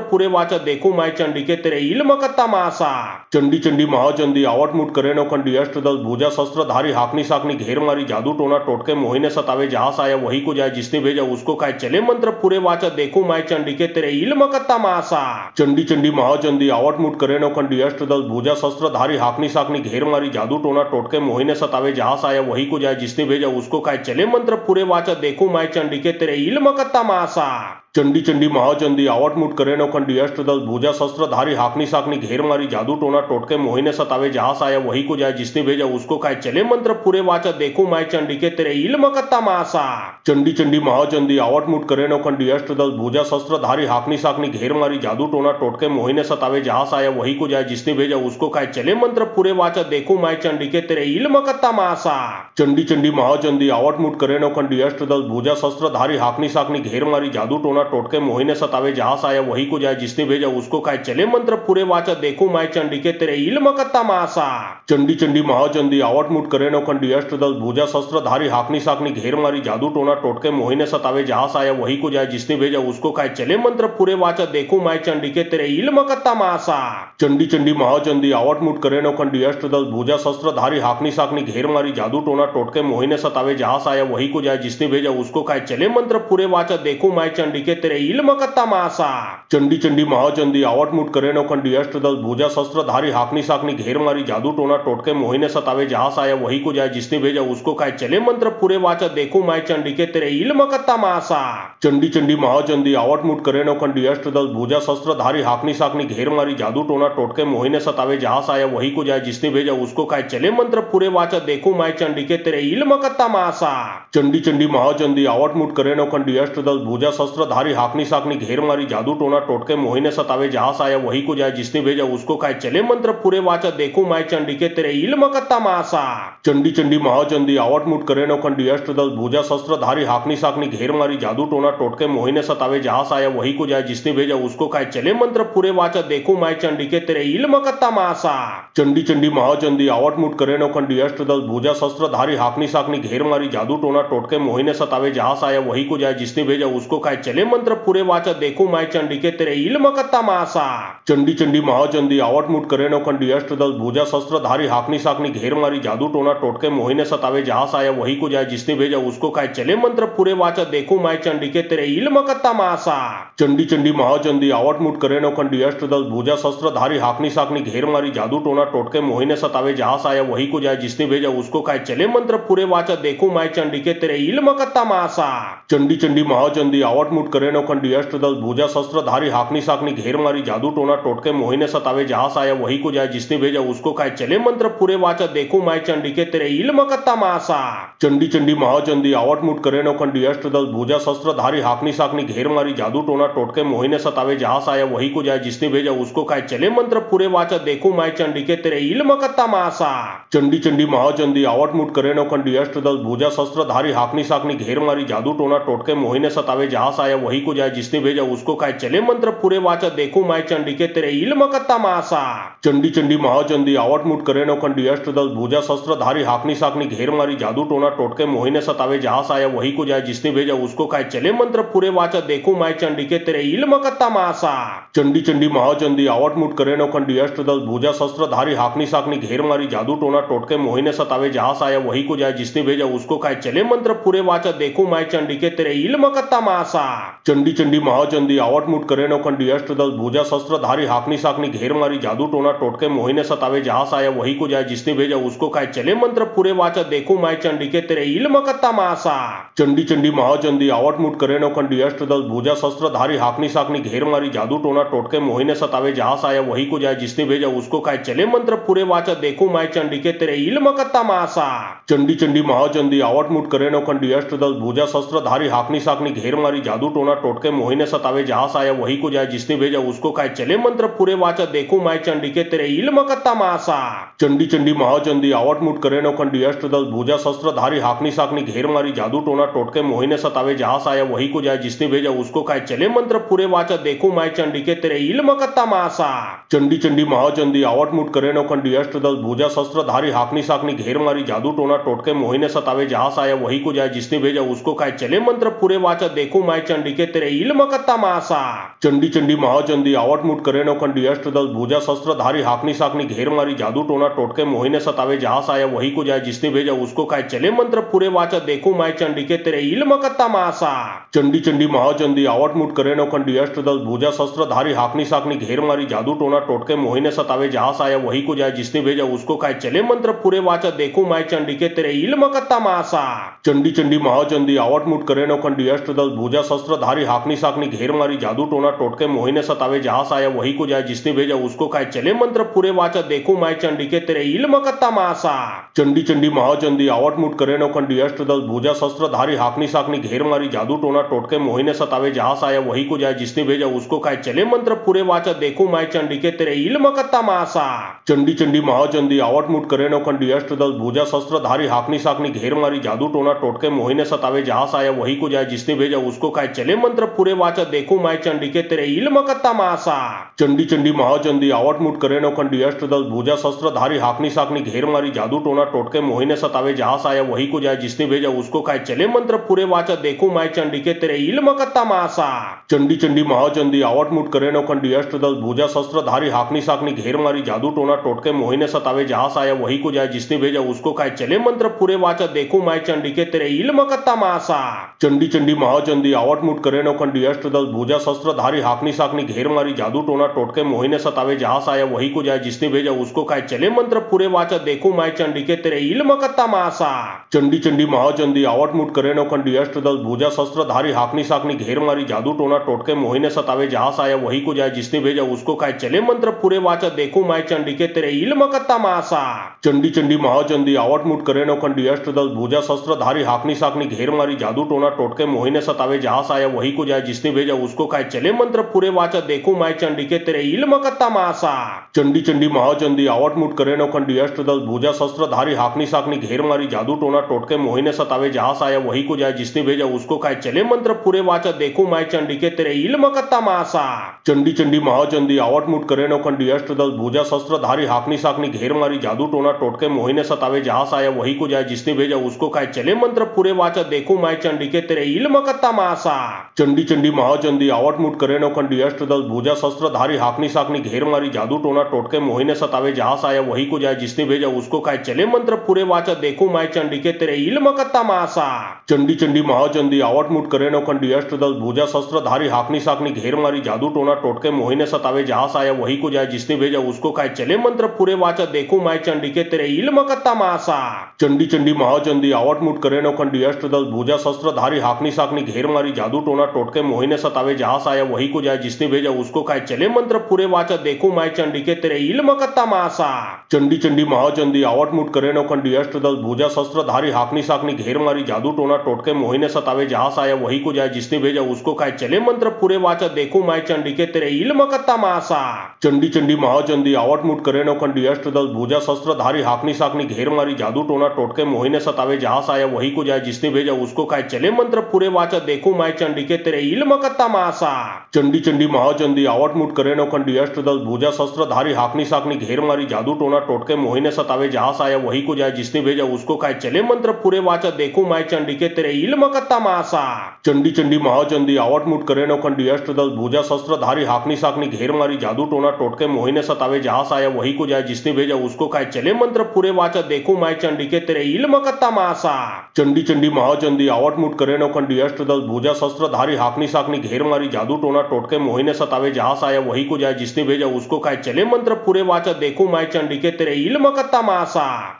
पूरे वाचा, देखो माय चंडी के तेरे इल्म का तमाशा। चंडी चंडी महाचंडी आवट मुठ करे नौखंडी अष्टदल भुजा शस्त्रधारी हाकनी साकनी घेर मारी जादू टोना टोटके मोहिने सतावे, जहां से आया वही को जाए, जिसने भेजा उसको खाए, चले मंत्र पूरे वाचा, देखो माय चंडी के तेरे इल्म का तमाशा। चंडी चंडी महाचंडी आवट मुठ करे नौखंडी अष्टदल भुजा शस्त्रधारी हाकनी साकनी घेर मारी जादू टोना टोटके मोहिने सतावे, जहां से आया वही को जाए, जिसने भेजा उसको खाए, चले मंत्र पूरे वाचा, देखो माय चंडी के तेरे इल्म का तमाशा। चंडी चंडी महाचंडी आवट मुठ करे नौखंडी अष्टदल भुजा शस्त्रधारी हाकनी साकनी घेर मारी जादू टोना टोटके मोहिने सतावे, जहां से आया वही को जाए, जिसने भेजा उसको खाए, चले मंत्र पूरे वाचा, देखो माय चंडी के तेरे इल्म का तमाशा। चंडी चंडी महाचंडी आवट मुठ करे नौखंडी अष्टदल भुजा शस्त्रधारी हाकनी साकनी घेर मारी जादू टोना टोटके मोहिने सतावे, जहां से आया वही को जाए, जिसने भेजा उसको खाए, चले मंत्र पूरे वाचा, देखो माय चंडी के तेरे इल्म का तमाशा। चंडी चंडी महाचंडी आवट मुठ करे नौखंडी अष्टदल भुजा शस्त्रधारी हाकनी साकनी घेर मारी जादू टोना टोटके मोहिने सतावे, जहां से आया वही को जाए, जिसने भेजा उसको खाए, चले मंत्र पूरे वाचा, देखो माय चंडी के तेरे इल्म का तमाशा। चंडी चंडी महाचंडी आवट मुठ करे नौखंडी अष्टदल भुजा शस्त्रधारी हाकनी साकनी घेर मारी जादू टोना टोटके मोहिने सतावे जहां आया वही को जाए जिसने भेजा उसको खाए चले मंत्र पूरे वाचा देखो माय चंडी के तेरे इल्म कत्ता मासा। चंडी चंडी महाचंडी आवट मुठ करे नौखंडी अष्टदल भुजा शस्त्रधारी हाकनी साकनी घेर मारी जादू टोना टोटके मोहिने सतावे जहां आया वही को जाए जिसने भेजा उसको खाए चले मंत्र पूरे वाचा देखो माय चंडी के तेरे इल्म कत्ता मासा। चंडी चंडी महाचंडी आवट मुठ करे नौखंडी अष्टदल भुजा शस्त्रधारी हाकनी साकनी घेर मारी जादू टोना टोटके मोहिने सतावे जहां आया वही को जाए जिसने भेजा उसको खाए चले मंत्र पूरे वाचा देखो माय चंडी के तेरे इल्म कत्ता मासा। चंडी चंडी महाचंडी आवट मुठ करे नौखंडी अष्टदल भुजा शस्त्रधारी हाकनी साकनी घेर मारी जादू टोना टोटके मोहिने सतावे जहां आया वही को जाए जिसने भेजा उसको खाए चले मंत्र पूरे वाचा देखो माय चंडी के तेरे इल्म कत्ता मासा। चंडी चंडी महाचंडी आवट मुठ करे नौखंडी अष्टदल भुजा शस्त्रधारी हाकनी साकनी घेर मारी जादू टोना टोटके मोहिने सतावे जहां आया वही को जाए जिसने भेजा उसको खाए चले मंत्र पूरे वाचा देखो माय चंडी के तेरे इल्म कत्ता मासा। चंडी चंडी महाचंडी आवट मुठ करे नौखंडी अष्टदल भुजा शस्त्रधारी हाकनी साकनी घेर मारी जादू टोना टोटके मोहिने सतावे जहां आया वही को जाए जिसने भेजा उसको खाए चले मंत्र पूरे वाचा देखो माय चंडी के तेरे इल्म कत्ता मासा। चंडी चंडी महाचंडी आवट मुठ करे नौखंडी अष्टदल भुजा शस्त्रधारी हाकनी साकनी घेर मारी जादू टोना टोटके मोहिने सतावे जहां आया वही को जाए जिसने भेजा उसको खाए चले मंत्र पूरे वाचा देखो माय चंडी के तेरे इल्म कत्ता मासा। चंडी चंडी महाचंडी आवट मुठ करे नौखंडी अष्टदल भुजा शस्त्रधारी हाकनी साकनी घेर मारी जादू टोना टोटके मोहिने सतावे जहां आया वही को जाए जिसने भेजा उसको खाए चले मंत्र पूरे वाचा देखो माय चंडी के तेरे इल्म कत्ता मासा। चंडी चंडी महाचंडी आवट मुठ करे नौखंडी अष्टदल भुजा शस्त्रधारी हाकनी साकनी घेर मारी जादू टोना टोटके मोहिने सतावे जहां आया वही को जाए जिसने भेजा उसको खाए चले मंत्र पूरे वाचा देखो माय चंडी के तेरे इल्म कत्ता मासा। चंडी चंडी महाचंडी आवट मुठ करे नौखंडी अष्टदल भुजा शस्त्रधारी हाकनी साकनी घेर मारी जादू टोना टोटके मोहिने सतावे जहां आया वही को जाए जिसने भेजा उसको खाए चले मंत्र पूरे वाचा देखो माय चंडी के तेरे इल्म कत्ता मासा। चंडी चंडी महाचंडी आवट मुठ करे नौखंडी अष्टदल भुजा शस्त्रधारी हाकनी साकनी घेर मारी जादू टोना टोटके मोहिने सतावे जहां आया वही को जाए जिसने भेजा उसको खाए चले मंत्र पूरे वाचा देखो माय चंडी के तेरे इल्म कत्ता मासा। चंडी चंडी महाचंडी आवट मुठ करे नौखंडी अष्टदल भुजा शस्त्रधारी हाकनी साकनी घेर मारी जादू टोना टोटके मोहिने सतावे जहां आया वही को जाए जिसने भेजा उसको खाए चले मंत्र पूरे वाचा देखो माय चंडी के तेरे इल्म कत्ता मासा। चंडी चंडी महाचंडी आवट मुठ करे नौखंडी अष्टदल भुजा शस्त्रधारी हाकनी साकनी घेर मारी जादू टोना टोटके मोहिने सतावे जहां आया वही को जाए जिसने भेजा उसको खाए चले मंत्र पूरे वाचा देखो माय चंडी के तेरे इल्म कत्ता मासा। चंडी चंडी महाचंडी आवट मुठ करे नौखंडी अष्टदल भुजा शस्त्रधारी हाकनी साकनी घेर मारी जादू टोना टोटके मोहिने सतावे जहां आया वही को जाए जिसने भेजा उसको खाए चले मंत्र पूरे वाचा देखो माय चंडी के तेरे इल्म कत्ता मासा। चंडी चंडी महाचंडी आवट मुठ करे नौखंडी अष्टदल भुजा शस्त्रधारी हाकनी साकनी घेर मारी जादू टोना टोटके मोहिने सतावे जहां आया वही को जाए जिसने भेजा उसको खाए चले मंत्र पूरे वाचा देखो माय चंडी के तेरे इल्म कत्ता मासा। चंडी चंडी महाचंडी आवट मुठ करे नौखंडी अष्टदल भुजा शस्त्रधारी हाकनी साकनी घेर मारी जादू टोना टोटके मोहिने सतावे जहां आया वही को जाए जिसने भेजा उसको खाए चले मंत्र पूरे वाचा देखो माय चंडी के तेरे इल्म कत्ता मासा। चंडी चंडी महाचंडी आवट मुठ करे नौखंडी अष्टदल भुजा शस्त्रधारी हाकनी साकनी घेर मारी जादू टोना टोटके मोहिने सतावे जहां आया वही को जाए जिसने भेजा उसको खाए चले मंत्र पूरे वाचा देखो माय चंडी के तेरे इल्म कत्ता मासा। चंडी चंडी महाचंडी आवट मुठ करे नौखंडी अष्टदल भुजा शस्त्रधारी हाकनी साकनी घेर मारी जादू टोना टोटके मोहिने सतावे जहां आया वही को जाए जिसने भेजा उसको खाए चले मंत्र पूरे वाचा देखो माय चंडी के तेरे इल्म कत्ता मासा। चंडी चंडी महाचंडी आवट मुठ करे नौखंडी अष्टदल भुजा शस्त्रधारी हाकनी साकनी घेर मारी जादू टोना टोटके मोहिने सतावे जहां आया वही को जाए जिसने भेजा उसको खाए चले मंत्र पूरे वाचा देखो माय चंडी के तेरे इल्म कत्ता मासा। चंडी चंडी महाचंडी आवट मुठ करे नौखंडी अष्टदल भुजा शस्त्रधारी हाकनी साकनी घेर मारी जादू टोना टोटके मोहिने सतावे जहां आया वही को जाए जिसने भेजा उसको खाए चले मंत्र पूरे वाचा देखो माय चंडी के तेरे इल्म कत्ता मासा। चंडी चंडी महाचंडी आवट मुठ करे नौखंडी अष्टदल भुजा शस्त्रधारी हाकनी साकनी घेर मारी जादू टोना टोटके मोहिने सतावे जहां आया वही को जाए जिसने भेजा उसको खाए चले मंत्र पूरे वाचा देखो माय चंडी के तेरे इल्म कत्ता मासा। चंडी चंडी महाचंडी आवट मुठ करे नौखंडी अष्टदल भुजा शस्त्रधारी हाकनी साकनी घेर मारी जादू टोना टोटके मोहिने सतावे जहां आया वही को जाए जिसने भेजा उसको खाए चले मंत्र पूरे वाचा देखो माय चंडी के तेरे इल्म कत्ता मासा। चंडी चंडी महाचंडी आवट मुठ करे नौखंडी अष्टदल भुजा शस्त्रधारी हाकनी साकनी घेर मारी जादू टोना टोटके मोहिने सतावे जहां आया वही को जाए जिसने भेजा उसको खाए चले मंत्र पूरे वाचा देखो माय चंडी के तेरे इल्म कत्ता मासा। चंडी चंडी महाचंडी आवट मुठ करे नौखंडी अष्टदल भुजा शस्त्रधारी हाकनी साकनी घेर मारी जादू टोना टोटके मोहिने सतावे जहां आया वही को जाए जिसने भेजा उसको खाए चले मंत्र पूरे वाचा देखो माय चंडी के तेरे इल्म कत्ता मासा। चंडी चंडी महाचंडी आवट मुठ करे नौखंडी अष्टदल भुजा शस्त्रधारी धारी हाकनी साकनी घेर मारी जादू टोना टोटके मोहिने सतावे जहां से आया वही को जाए जिसने भेजा उसको खाए चले मंत्र पूरे वाचा देखो माय चंडी के तेरे इल्म कत्ता मासा चंडी चंडी महाचंडी आवट मुट करे नो खंडी अष्टदल भुजा शस्त्र धारी हाकनी साकनी घेर मारी जादू टोना टोटके मोहिने सतावे जहां से आया वही को जाए जिसने भेजा उसको खाए चले मंत्र पूरे वाचा देखो माय चंडी के तेरे इल्म कत्ता मासा चंडी चंडी महाचंडी आवट मुट करे नो खंडी अष्टदल भुजा शस्त्र धारी हाकनी साकनी घेर मारी जादू टोना टोटके मोहिने सतावे जहां से आया वही को जाए जिसने भेजा उसको खाए चले मंत्र पूरे वाचा देखो माय चंडी के तेरे इल्म कत्ता मासा चंडी चंडी महाचंडी आवट मुट करे नो खंडी अष्टदल भुजा शस्त्र धारी हाकनी साकनी घेर मारी जादू टोना टोटके मोहिने सतावे जहां से आया वही को जाए जिसने भेजा उसको खाए चले मंत्र पूरे वाचा देखो माय चंडी के तेरे इल्म कत्ता मासा चंडी चंडी महाचंडी आवट मुट करे नो खंडी अष्टदल भुजा शस्त्र धारी हाकनी साकनी घेर मारी जादू टोना टोटके मोहिने सतावे जहां से आया वही को जाए जिसने भेजा उसको खाए चले मंत्र पूरे वाचा देखो माय चंडी के तेरे इल्म कत्ता मासा चंडी चंडी महाचंडी आवट मुट करे नो खंडी अष्टदल भुजा शस्त्र धारी हाकनी साकनी घेर मारी जादू टोना टोटके मोहिने सतावे जहां से आया वही को जाए जिसने भेजा उसको खाए चले मंत्र पूरे वाचा देखो माय चंडी के तेरे इल्म कत्ता मासा चंडी चंडी महाचंडी आवट मुट करे नो खंडी अष्टदल भुजा शस्त्र धारी हाकनी साकनी घेर मारी जादू टोना टोटके मोहिने सतावे जहां से आया वही को जाए जिसने भेजा उसको खाए चले मंत्र पूरे वाचा देखो माय चंडी के तेरे इल्म कत्ता मासा चंडी चंडी महाचंडी आवट मुट करे नो खंडी अष्टदल भुजा शस्त्र धारी हाकनी साकनी घेर मारी जादू टोना टोटके मोहिने सतावे जहां से आया वही को जाए जिसने भेजा उसको खाए चले मंत्र पूरे वाचा देखो माय चंडी के तेरे इल्म कत्ता मासा चंडी चंडी महाचंडी आवट मुट करे नो खंडी अष्टदल भुजा शस्त्र धारी हाकनी साकनी घेर मारी जादू टोना टोटके मोहिने सतावे जहां से आया वही को जाए जिसने भेजा उसको खाए चले मंत्र पूरे वाचा देखो माय चंडी के तेरे इल्म कत्ता मासा चंडी चंडी महाचंडी आवट मुट करे नो खंडी अष्टदल भुजा शस्त्र धारी हाकनी साकनी घेर मारी जादू टोना टोटके मोहिने सतावे जहां से आया वही को जाए जिसने भेजा उसको खाए चले मंत्र पूरे वाचा देखो माय चंडी के तेरे इल्म कत्ता मासा चंडी चंडी महाचंडी आवट मुट करे नो खंडी अष्टदल भुजा शस्त्र धारी हाकनी साकनी घेर मारी जादू टोना टोटके मोहिने सतावे जहां से आया वही को जाए जिसने भेजा उसको खाए चले मंत्र पूरे वाचा देखो माय चंडी के तेरे इल्म कत्ता मासा चंडी चंडी महाचंडी आवट मुट करे नो खंडी अष्टदल भुजा शस्त्र धारी हाकनी साकनी घेर मारी जादू टोना टोटके मोहिने सतावे जहां से आया वही को जाए जिसने भेजा उसको खाए चले मंत्र पूरे वाचा देखो माय चंडी के तेरे इल्म कत्ता मासा चंडी चंडी महाचंडी आवट मुट करे नो खंडी अष्टदल भुजा शस्त्र धारी हाकनी साकनी घेर मारी जादू टोना टोटके मोहिने सतावे जहां से आया वही को जाए जिसने भेजा उसको खाए चले मंत्र पूरे वाचा देखो माय चंडी के तेरे इल्म कत्ता मासा चंडी चंडी महाचंडी आवट मुट करे नो खंडी अष्टदल भुजा शस्त्र धारी हाकनी साकनी घेर मारी जादू टोना टोटके मोहिने सतावे जहां से आया वही को जाए जिसने भेजा उसको खाए चले मंत्र पूरे वाचा देखो माय चंडी के तेरे इल्म कत्ता मासा चंडी चंडी महाचंडी आवट मुट करे नो खंडी अष्टदल भुजा शस्त्र धारी हाकनी साकनी घेर मारी जादू टोना टोटके मोहिने सतावे जहां से आया वही को जाए जिसने भेजा उसको खाए चले मंत्र पूरे वाचा देखो माय चंडी के तेरे इल्म कत्ता मासा चंडी चंडी महाचंडी आवट मुट करे नो खंडी अष्टदल भुजा शस्त्र धारी हाकनी साकनी घेर मारी जादू टोना टोटके मोहिने सतावे जहां से आया वही को जाए जिसने भेजा उसको खाए चले मंत्र पूरे वाचा देखो माय चंडी के तेरे इल्म कत्ता मासा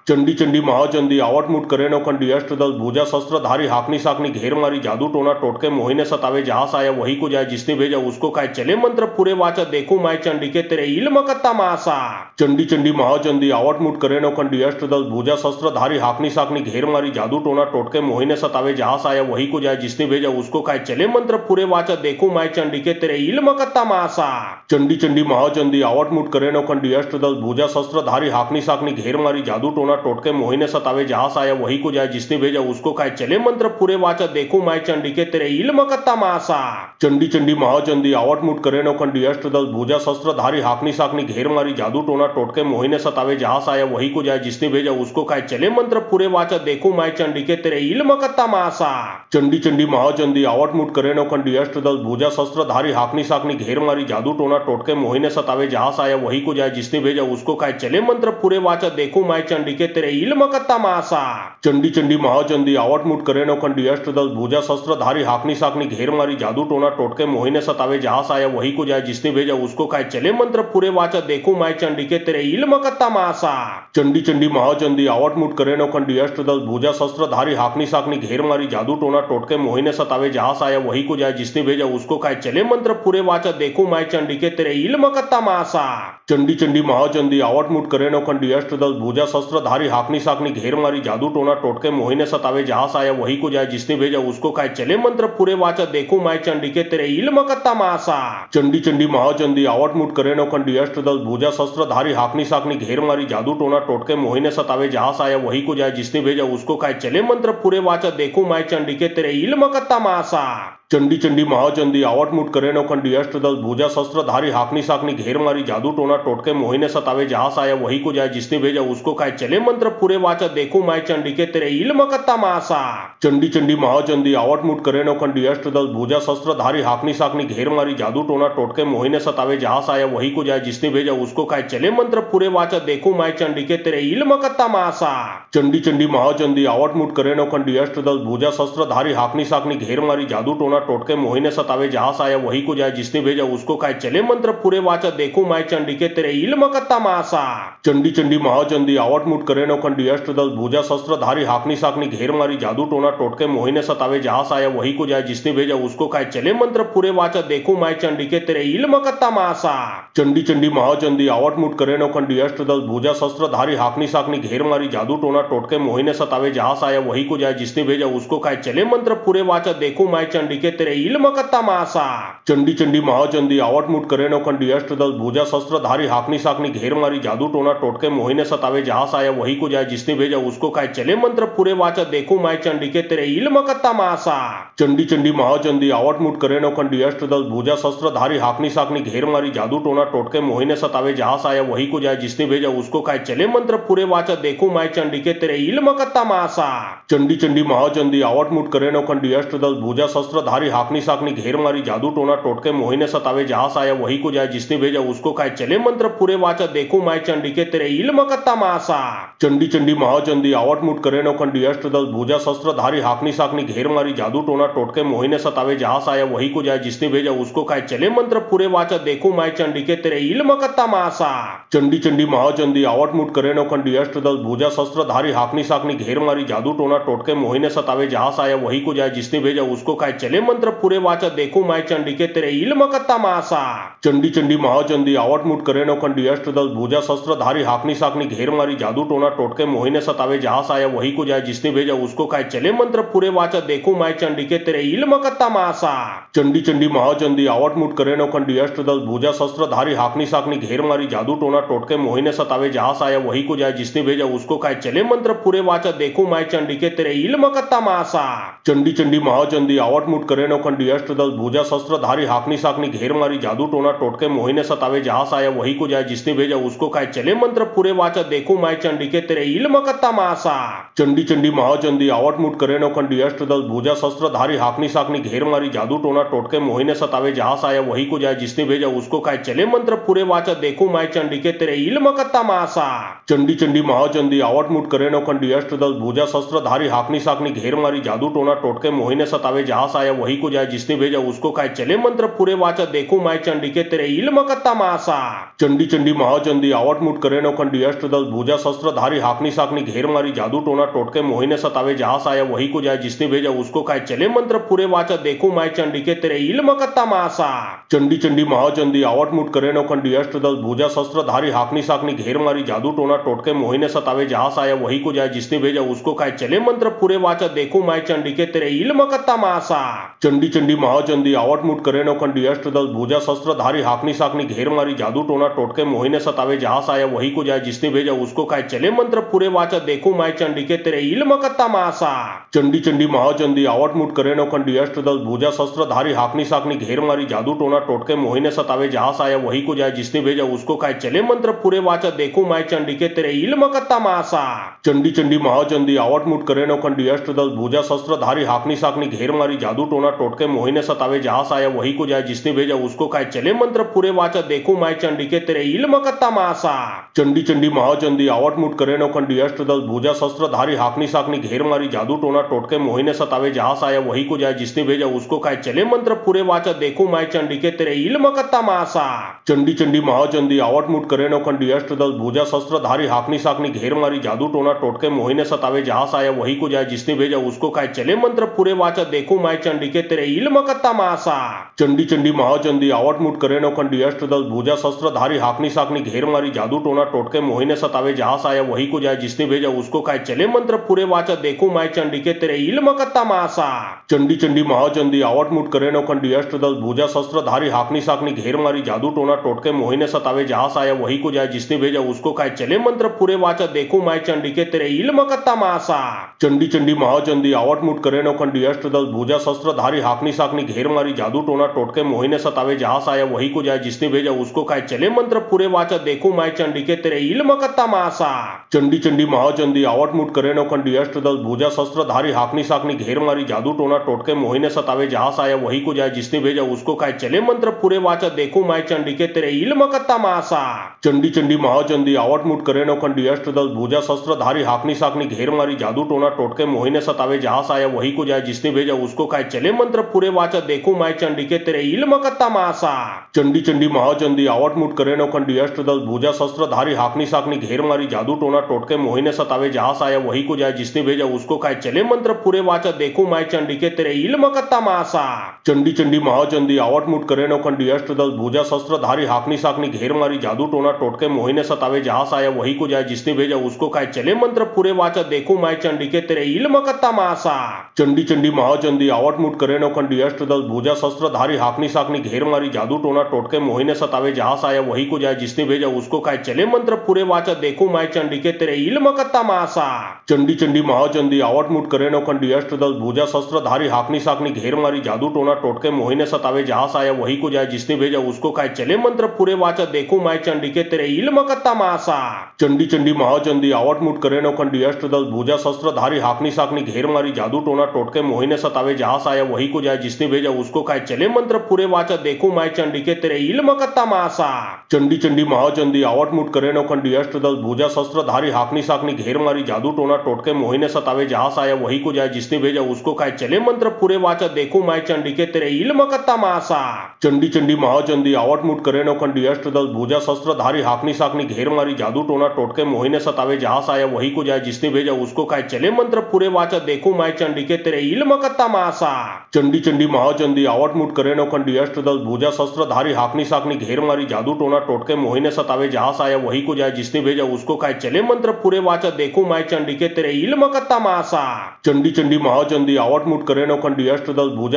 चंडी चंडी महाचंडी आवट मुट करे नो खंडी अष्टदल भुजा शस्त्र धारी हाकनी साकनी घेर मारी जादू टोना टोटके मोहिने सतावे जहां से आया वही को जाए जिसने भेजा उसको खाए चले मंत्र पूरे वाचा देखो माय चंडी के तेरे इल्म कत्ता मासा चंडी चंडी महाचंडी आवट मुट करे नो खंडी अष्टदल भुजा शस्त्र धारी हाकनी साकनी घेर मारी जादू टोना टोटके मोहिने सतावे जहां से आया वही को जाए जिसने भेजा उसको खाए चले मंत्र पूरे वाचा देखो माय चंडी के तेरे इल्म कत्ता मासा चंडी चंडी महाचंडी आवट मुट करे नो खंडी अष्टदल भुजा शस्त्र धारी हाकनी साकनी घेर मारी जादू टोना टोटके मोहिने सतावे जहां से आया वही को जाए जिसने भेजा उसको खाए चले मंत्र पूरे वाचा देखो माय चंडी के तेरे इल्म कत्ता मासा चंडी चंडी महाचंडी आवट मुट करे नो खंडी अष्टदल भुजा शस्त्र धारी हाकनी साकनी घेर मारी जादू टोना टोटके मोहिने सतावे जहां से आया वही को जाए जिसने भेजा उसको खाए चले मंत्र पूरे वाचा देखो माय चंडी के तेरे इल्म कत्ता मासा चंडी चंडी महाचंडी आवट मुट करे नो खंडी अष्टदल भुजा शस्त्र धारी हाकनी साकनी घेर मारी जादू टोना टोटके मोहिने सतावे जहां से आया वही को जाए जिसने भेजा उसको खाए चले मंत्र पूरे वाचा देखो माय चंडी के तेरे इल्म कत्ता मासा चंडी चंडी महाचंडी आवट मुट करे नो खंडी अष्टदल भुजा शस्त्र धारी हाकनी साकनी घेर मारी जादू टोना टोटके मोहिने सतावे जहां से आया वही को जाए जिसने भेजा उसको खाए चले मंत्र पूरे वाचा देखो माय चंडी के तेरे इल्म कत्ता मासा चंडी चंडी महाचंडी आवट मुट करे नो खंडी अष्टदल भुजा शस्त्र धारी हाकनी साकनी घेर मारी जादू टोना टोटके मोहिने सतावे जहां से आया वही को जाए जिसने भेजा उसको खाए चले मंत्र पूरे वाचा देखो माय चंडी के तेरे इल्म कत्ता मासा चंडी चंडी महाचंडी आवट मुट करे नो खंडी अष्टदल भुजा शस्त्र धारी हाकनी साकनी घेर मारी जादू टोना टोटके मोहिने सतावे जहां से आया वही को जाए जिसने भेजा उसको खाए चले मंत्र पूरे वाचा देखो माय चंडी के तेरे इल्म कत्ता मासा चंडी चंडी महाचंडी आवट मुट करे नो खंडी अष्टदल भुजा शस्त्र धारी हाकनी साकनी घेर मारी जादू टोना टोटके मोहिने सतावे जहां से आया वही को जाए जिसने भेजा उसको खाए चले मंत्र पूरे वाचा देखो माय चंडी के तेरे इल्म कत्ता मासा चंडी चंडी महाचंडी आवट मुट करे नो खंडी अष्टदल भुजा शस्त्र धारी हाकनी साकनी घेर मारी जादू टोना टोटके मोहिने सतावे जहां से आया वही को जाए जिसने भेजा उसको खाए चले मंत्र पूरे वाचा देखो माय चंडी के तेरे इल्म कत्ता मासा। चंडी चंडी महाचंडी आवट मुठ करे नौखंडी अष्टदल भुजा शस्त्रधारी हाकनी साकनी घेर मारी जादू टोना टोटके मोहिने सतावे जहां से आया वही को जाए जिसने भेजा उसको खाए चले मंत्र पूरे वाचा देखो माय चंडी के तेरे इल्म कत्ता मासा। चंडी चंडी महाचंडी आवट मुठ करे नौखंडी अष्टदल भुजा शस्त्रधारी हाकनी साकनी घेर मारी जादू टोना टोटके मोहिने सतावे जहां से आया वही को जाए जिसने भेजा उसको खाए चले मंत्र पूरे वाचा देखो माय चंडी के तेरे इल्म कत्ता मासा। चंडी चंडी महाचंडी आवट मुठ करे नौखंडी अष्टदल भुजा शस्त्रधारी हाकनी साकनी घेर मारी जादू टोना टोटके मोहिने सतावे जहां से आया वही को जाए जिसने भेजा उसको खाए चले मंत्र पूरे वाचा देखो माय चंडी के तेरे इल्म कत्ता मासा। चंडी चंडी महाचंडी आवट मुठ करे नौखंडी अष्टदल भुजा शस्त्रधारी हाकनी साकनी घेर मारी जादू टोना टोटके मोहिने सतावे जहां से आया वही को जाए जिसने भेजा उसको खाए चले मंत्र पूरे वाचा देखो माय चंडी के तेरे इल्म कत्ता मासा। चंडी चंडी महाचंडी आवट मुठ करे नौखंडी अष्टदल भुजा शस्त्रधारी हाकनी साकनी घेर मारी जादू टोना टोटके मोहिने सतावे जहां से आया वही को जाए जिसने भेजा उसको खाए चले मंत्र पूरे वाचा देखो माय चंडी के तेरे इल्म कत्ता मासा। चंडी चंडी महाचंडी आवट मुठ करे नौखंडी अष्टदल भुजा शस्त्रधारी हाकनी साकनी घेर मारी जादू टोना टोटके मोहिने सतावे जहां से आया वही को जाए जिसने भेजा उसको खाए चले मंत्र पूरे वाचा देखो माय चंडी के तेरे इल्म कत्ता मासा। चंडी चंडी महाचंडी आवट मुठ करे नौखंडी अष्टदल भुजा शस्त्रधारी हाकनी साकनी घेर मारी जादू टोना टोटके मोहिने सतावे जहां से आया वही को जाए जिसने भेजा उसको खाए चले मंत्र पूरे वाचा देखो माय चंडी के तेरे इल्म कत्ता मासा। चंडी चंडी महाचंडी आवट मुठ करे नौखंडी अष्टदल भुजा शस्त्रधारी हाकनी साकनी घेर मारी जादू टोना टोटके मोहिने सतावे जहां से आया वही को जाए जिसने भेजा उसको खाए चले मंत्र पूरे वाचा देखो माय चंडी के तेरे इल्म कत्ता मासा। चंडी चंडी महाचंडी आवट मुठ करे नौखंडी अष्टदल भुजा शस्त्रधारी हाकनी साकनी घेर मारी जादू टोना टोटके मोहिने सतावे जहां से आया वही को जाए जिसने भेजा उसको खाए चले मंत्र पूरे वाचा देखो माय चंडी के तेरे इल्म कत्ता मासा। चंडी चंडी महाचंडी आवट मुठ करे नौखंडी अष्टदल भुजा शस्त्रधारी हाकनी साकनी घेर मारी जादू टोना टोटके मोहिने सतावे जहां से आया वही को जाए जिसने भेजा उसको खाए चले मंत्र पूरे वाचा देखो माय चंडी के तेरे इल्म कत्ता मासा। चंडी चंडी महाचंडी आवट मुठ करे नौखंडी अष्टदल भुजा शस्त्रधारी हाकनी साकनी घेर मारी जादू टोना टोटके मोहिने सतावे जहां से आया वही को जाए जिसने भेजा उसको खाए चले मंत्र पूरे वाचा देखो माय चंडी के तेरे इल्म कत्ता मासा। चंडी चंडी महाचंडी आवट मुठ करे नौखंडी अष्टदल भुजा शस्त्रधारी हाकनी साकनी घेर मारी जादू टोना टोटके मोहिने सतावे जहां से आया वही को जाए जिसने भेजा उसको खाए चले मंत्र पूरे वाचा देखो माय चंडी के तेरे इल्म कत्ता मासा। चंडी चंडी महाचंडी आवट मुठ करे नौखंडी अष्टदल भुजा शस्त्रधारी हाकनी साकनी घेर मारी जादू टोना टोटके मोहिने सतावे जहां से आया वही को जाए जिसने भेजा उसको खाए चले मंत्र पूरे वाचा देखो माय चंडी के तेरे इल्म कत्ता मासा। चंडी चंडी महाचंडी आवट मुठ करे नौखंडी अष्टदल भुजा शस्त्रधारी हाकनी साकनी घेर मारी जादू टोना टोटके मोहिने सतावे जहां से आया वही को जाए जिसने भेजा उसको खाए चले मंत्र पूरे वाचा देखो माय चंडी के तेरे इल्म कत्ता मासा। चंडी चंडी महाचंडी आवट मुठ करे नौखंडी अष्टदल भुजा शस्त्रधारी हाकनी साकनी घेर मारी जादू टोना टोटके मोहिने सतावे जहां से आया वही को जाए जिसने भेजा उसको खाए चले मंत्र पूरे वाचा देखो माय चंडी के तेरे इल्म कत्ता मासा। चंडी चंडी महाचंडी आवट मुठ करे नौखंडी अष्टदल भुजा शस्त्रधारी हाकनी साकनी घेर मारी जादू टोना टोटके मोहिने सतावे जहां से आया वही को जाए जिसने भेजा उसको खाए चले मंत्र पूरे वाचा देखो माय चंडी के तेरे इल्म कत्ता मासा। चंडी चंडी महाचंडी आवट मुठ करे नौखंडी अष्टदल भुजा शस्त्रधारी हाकनी साकनी घेर मारी जादू टोना टोटके मोहिने सतावे जहां से आया वही को जाए जिसने भेजा उसको खाए चले मंत्र पूरे वाचा देखो माय चंडी के तेरे इल्म कत्ता मासा। चंडी चंडी महाचंडी आवट मुठ करे नौखंडी अष्टदल भुजा शस्त्रधारी हाकनी साकनी घेर मारी जादू टोना टोटके मोहिने सतावे जहां से आया वही को जाए जिसने भेजा उसको खाए चले मंत्र पूरे वाचा देखो माय चंडी के तेरे इल्म कत्ता मासा। चंडी चंडी महाचंडी आवट मुठ करे नौखंडी अष्टदल भुजा शस्त्रधारी हाकनी साकनी घेर मारी जादू टोना टोटके मोहिने सतावे जहां से आया वही को जाए जिसने भेजा उसको खाए चले मंत्र पूरे वाचा देखो माय चंडी के तेरे इल्म कत्ता मासा। चंडी चंडी महाचंडी आवट मुठ करे नौखंडी अष्टदल भुजा शस्त्रधारी हाकनी साकनी घेर मारी जादू टोना टोटके मोहिने सतावे जहां से आया वही को जाए जिसने भेजा उसको खाए चले मंत्र पूरे वाचा देखो माय चंडी के तेरे इल्म कत्ता मासा। चंडी चंडी महाचंडी आवट मुठ करे नौखंडी अष्टदल भुजा शस्त्रधारी हाकनी साकनी घेर मारी जादू टोना टोटके मोहिने सतावे जहां से आया वही को जाए जिसने भेजा उसको खाए चले मंत्र पूरे वाचा देखो माय चंडी के तेरे इल्म कत्ता मासा। चंडी चंडी महाचंडी आवट मुठ करे नौखंडी अष्टदल भुजा शस्त्रधारी हाकनी साकनी घेर मारी जादू टोना टोटके मोहिने सतावे जहां से आया वही को जाए जिसने भेजा उसको खाए चले मंत्र पूरे वाचा देखो माय चंडी के तेरे इल्म कत्ता मासा। चंडी चंडी महाचंडी आवट मुठ करे नौखंडी अष्टदल भुजा शस्त्रधारी हाकनी साकनी घेर मारी जादू टोना टोटके मोहिने सतावे जहां से आया वही को जाए जिसने भेजा उसको खाए चले मंत्र पूरे वाचा देखो माय चंडी के तेरे इल्म कत्ता मासा। चंडी चंडी महाचंडी आवट मुठ करे नौखंडी अष्टदल भुजा शस्त्रधारी हाकनी साकनी घेर मारी जादू टोना टोटके मोहिने सतावे जहां से आया वही को जाए जिसने भेजा उसको खाए चले मंत्र पूरे वाचा देखो माय चंडी के के तेरे इल्म का तमाशा। चंडी चंडी महाचंडी आवट मुठ करे नौखंडी अष्टदल भुजा शस्त्रधारी हाकनी साकनी घेर मारी जादू टोना टोटके मोहिने सतावे जहां से आया वही को जाए जिसने भेजा उसको खाए चले मंत्र पूरे वाचा देखो माय चंडी के तेरे इल्म का तमाशा। चंडी चंडी महाचंडी आवट मुठ करे नौखंडी अष्टदल भुजा शस्त्रधारी हाकनी साकनी घेर मारी जादू टोना टोटके मोहिने सतावे जहां से आया वही को जाए जिसने भेजा उसको खाए चले मंत्र पूरे वाचा देखो माय चंडी के तेरे इल्म का तमाशा। चंडी चंडी महाचंडी आवट मुठ करे नौखंडी अष्टदल भुजा शस्त्रधारी हाकनी साकनी घेर मारी जादू टोना टोटके मोहिने सतावे जहां से आया वही को जाए जिसने भेजा उसको खाए चले मंत्र पूरे वाचा देखो माय चंडी के तेरे इल्म का तमाशा। चंडी चंडी महाचंडी आवट मुठ करे नौखंडी अष्टदल भुजा शस्त्रधारी हाकनी साकनी घेर मारी जादू टोना टोटके मोहिने सतावे जहां से आया वही को जाए जिसने भेजा उसको खाए चले मंत्र पूरे वाचा देखो माय चंडी के तेरे इल्म का तमाशा। चंडी चंडी महाचंडी आवट मुठ करे नौखंडी अष्टदल भुजा शस्त्रधारी हाकनी साकनी घेर मारी जादू टोना टोटके मोहिने सतावे जहां से आया वही को जाए जिसने भेजा उसको खाए चले मंत्र पूरे वाचा देखो माय चंडी के तेरे इल्म का तमाशा। चंडी चंडी महाचंडी आवट मुठ करे नौखंडी अष्टदल भुजा शस्त्रधारी हाकनी साकनी घेर मारी जादू टोना टोटके मोहिने सतावे जहां से आया वही को जाए जिसने भेजा उसको खाए चले मंत्र पूरे वाचा देखो माय चंडी के तेरे इल्म का तमाशा। चंडी चंडी महाचंडी आवट मुठ करे नौखंडी अष्टदल भुजा शस्त्रधारी हाकनी साकनी घेर मारी जादू टोना टोटके मोहिने सतावे जहां से आया वही को जाए जिसने भेजा उसको खाए चले मंत्र पूरे वाचा देखो माय चंडी के तेरे इल्म का तमाशा। चंडी चंडी महाचंडी आवट मुठ करे नौखंडी अष्टदल भुजा शस्त्रधारी हाकनी साकनी घेर मारी जादू टोना टोटके मोहिने सतावे जहां से आया वही को जाए जिसने भेजा उसको खाए चले मंत्र पूरे वाचा देखो माय चंडी के तेरे इल्म का तमाशा। चंडी चंडी महाचंडी आवट मुठ करे नौखंडी अष्टदल भुजा शस्त्रधारी हाकनी साकनी घेर मारी जादू टोना टोटके मोहिने सतावे जहां से आया वही को जाए जिसने भेजा उसको खाए चले मंत्र पूरे वाचा देखो माय चंडी के तेरे इल्म का तमाशा। चंडी चंडी महाचंडी आवट मुठ करे नौखंडी अष्टदल भुजा शस्त्रधारी हाकनी साकनी घेर मारी जादू टोना टोटके मोहिने सतावे जहां से आया वही को जाए जिसने भेजा उसको खाए चले मंत्र पूरे वाचा देखो माय चंडी के तेरे इल्म का तमाशा। चंडी चंडी महाचंडी आवट मुठ करे नौखंडी अष्टदल भुजा शस्त्रधारी हाकनी साकनी घेर मारी जादू टोना टोटके मोहिने सतावे जहां से आया वही को जाए जिसने भेजा उसको खाए चले मंत्र पूरे वाचा देखो माय चंडी के तेरे इल्म का तमाशा। चंडी चंडी महाचंडी आवट मुठ करे नौखंडी अष्टदल भुजा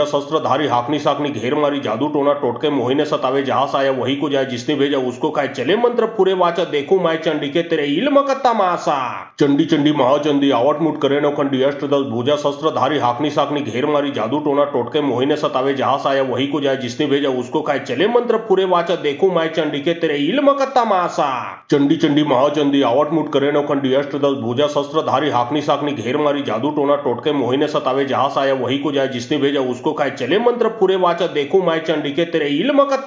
शस्त्रधारी हाकनी साकनी घेर मारी जादू टोना टोटके मोहिने सतावे जहां से आया वही को जाए जिसने भेजा उसको खाए चले मंत्र पूरे वाचा देखो माय चंडी के तेरे इल्म का तमाशा। चंडी चंडी महाचंडी आवट मुठ करे नौखंडी अष्टदल भुजा शस्त्रधारी हाकनी साकनी घेर मारी जादू टोना टोटके मोहिने सतावे जहां से आया वही को जाए जिसने भेजा उसको खाए चले मंत्र पूरे वाचा देखो माय चंडी के तेरे इल्म का तमाशा। चंडी चंडी महाचंडी आवट मुठ करे नौखंडी अष्टदल भुजा शस्त्रधारी हाकनी साकनी घेर मारी जादू टोना टोटके मोहिने सतावे जहां से आया वही को जाए जिसने भेजा उसको खाए चले मंत्र पूरे वाचा देखो माय चंडी के तेरे इल्म का तमाशा।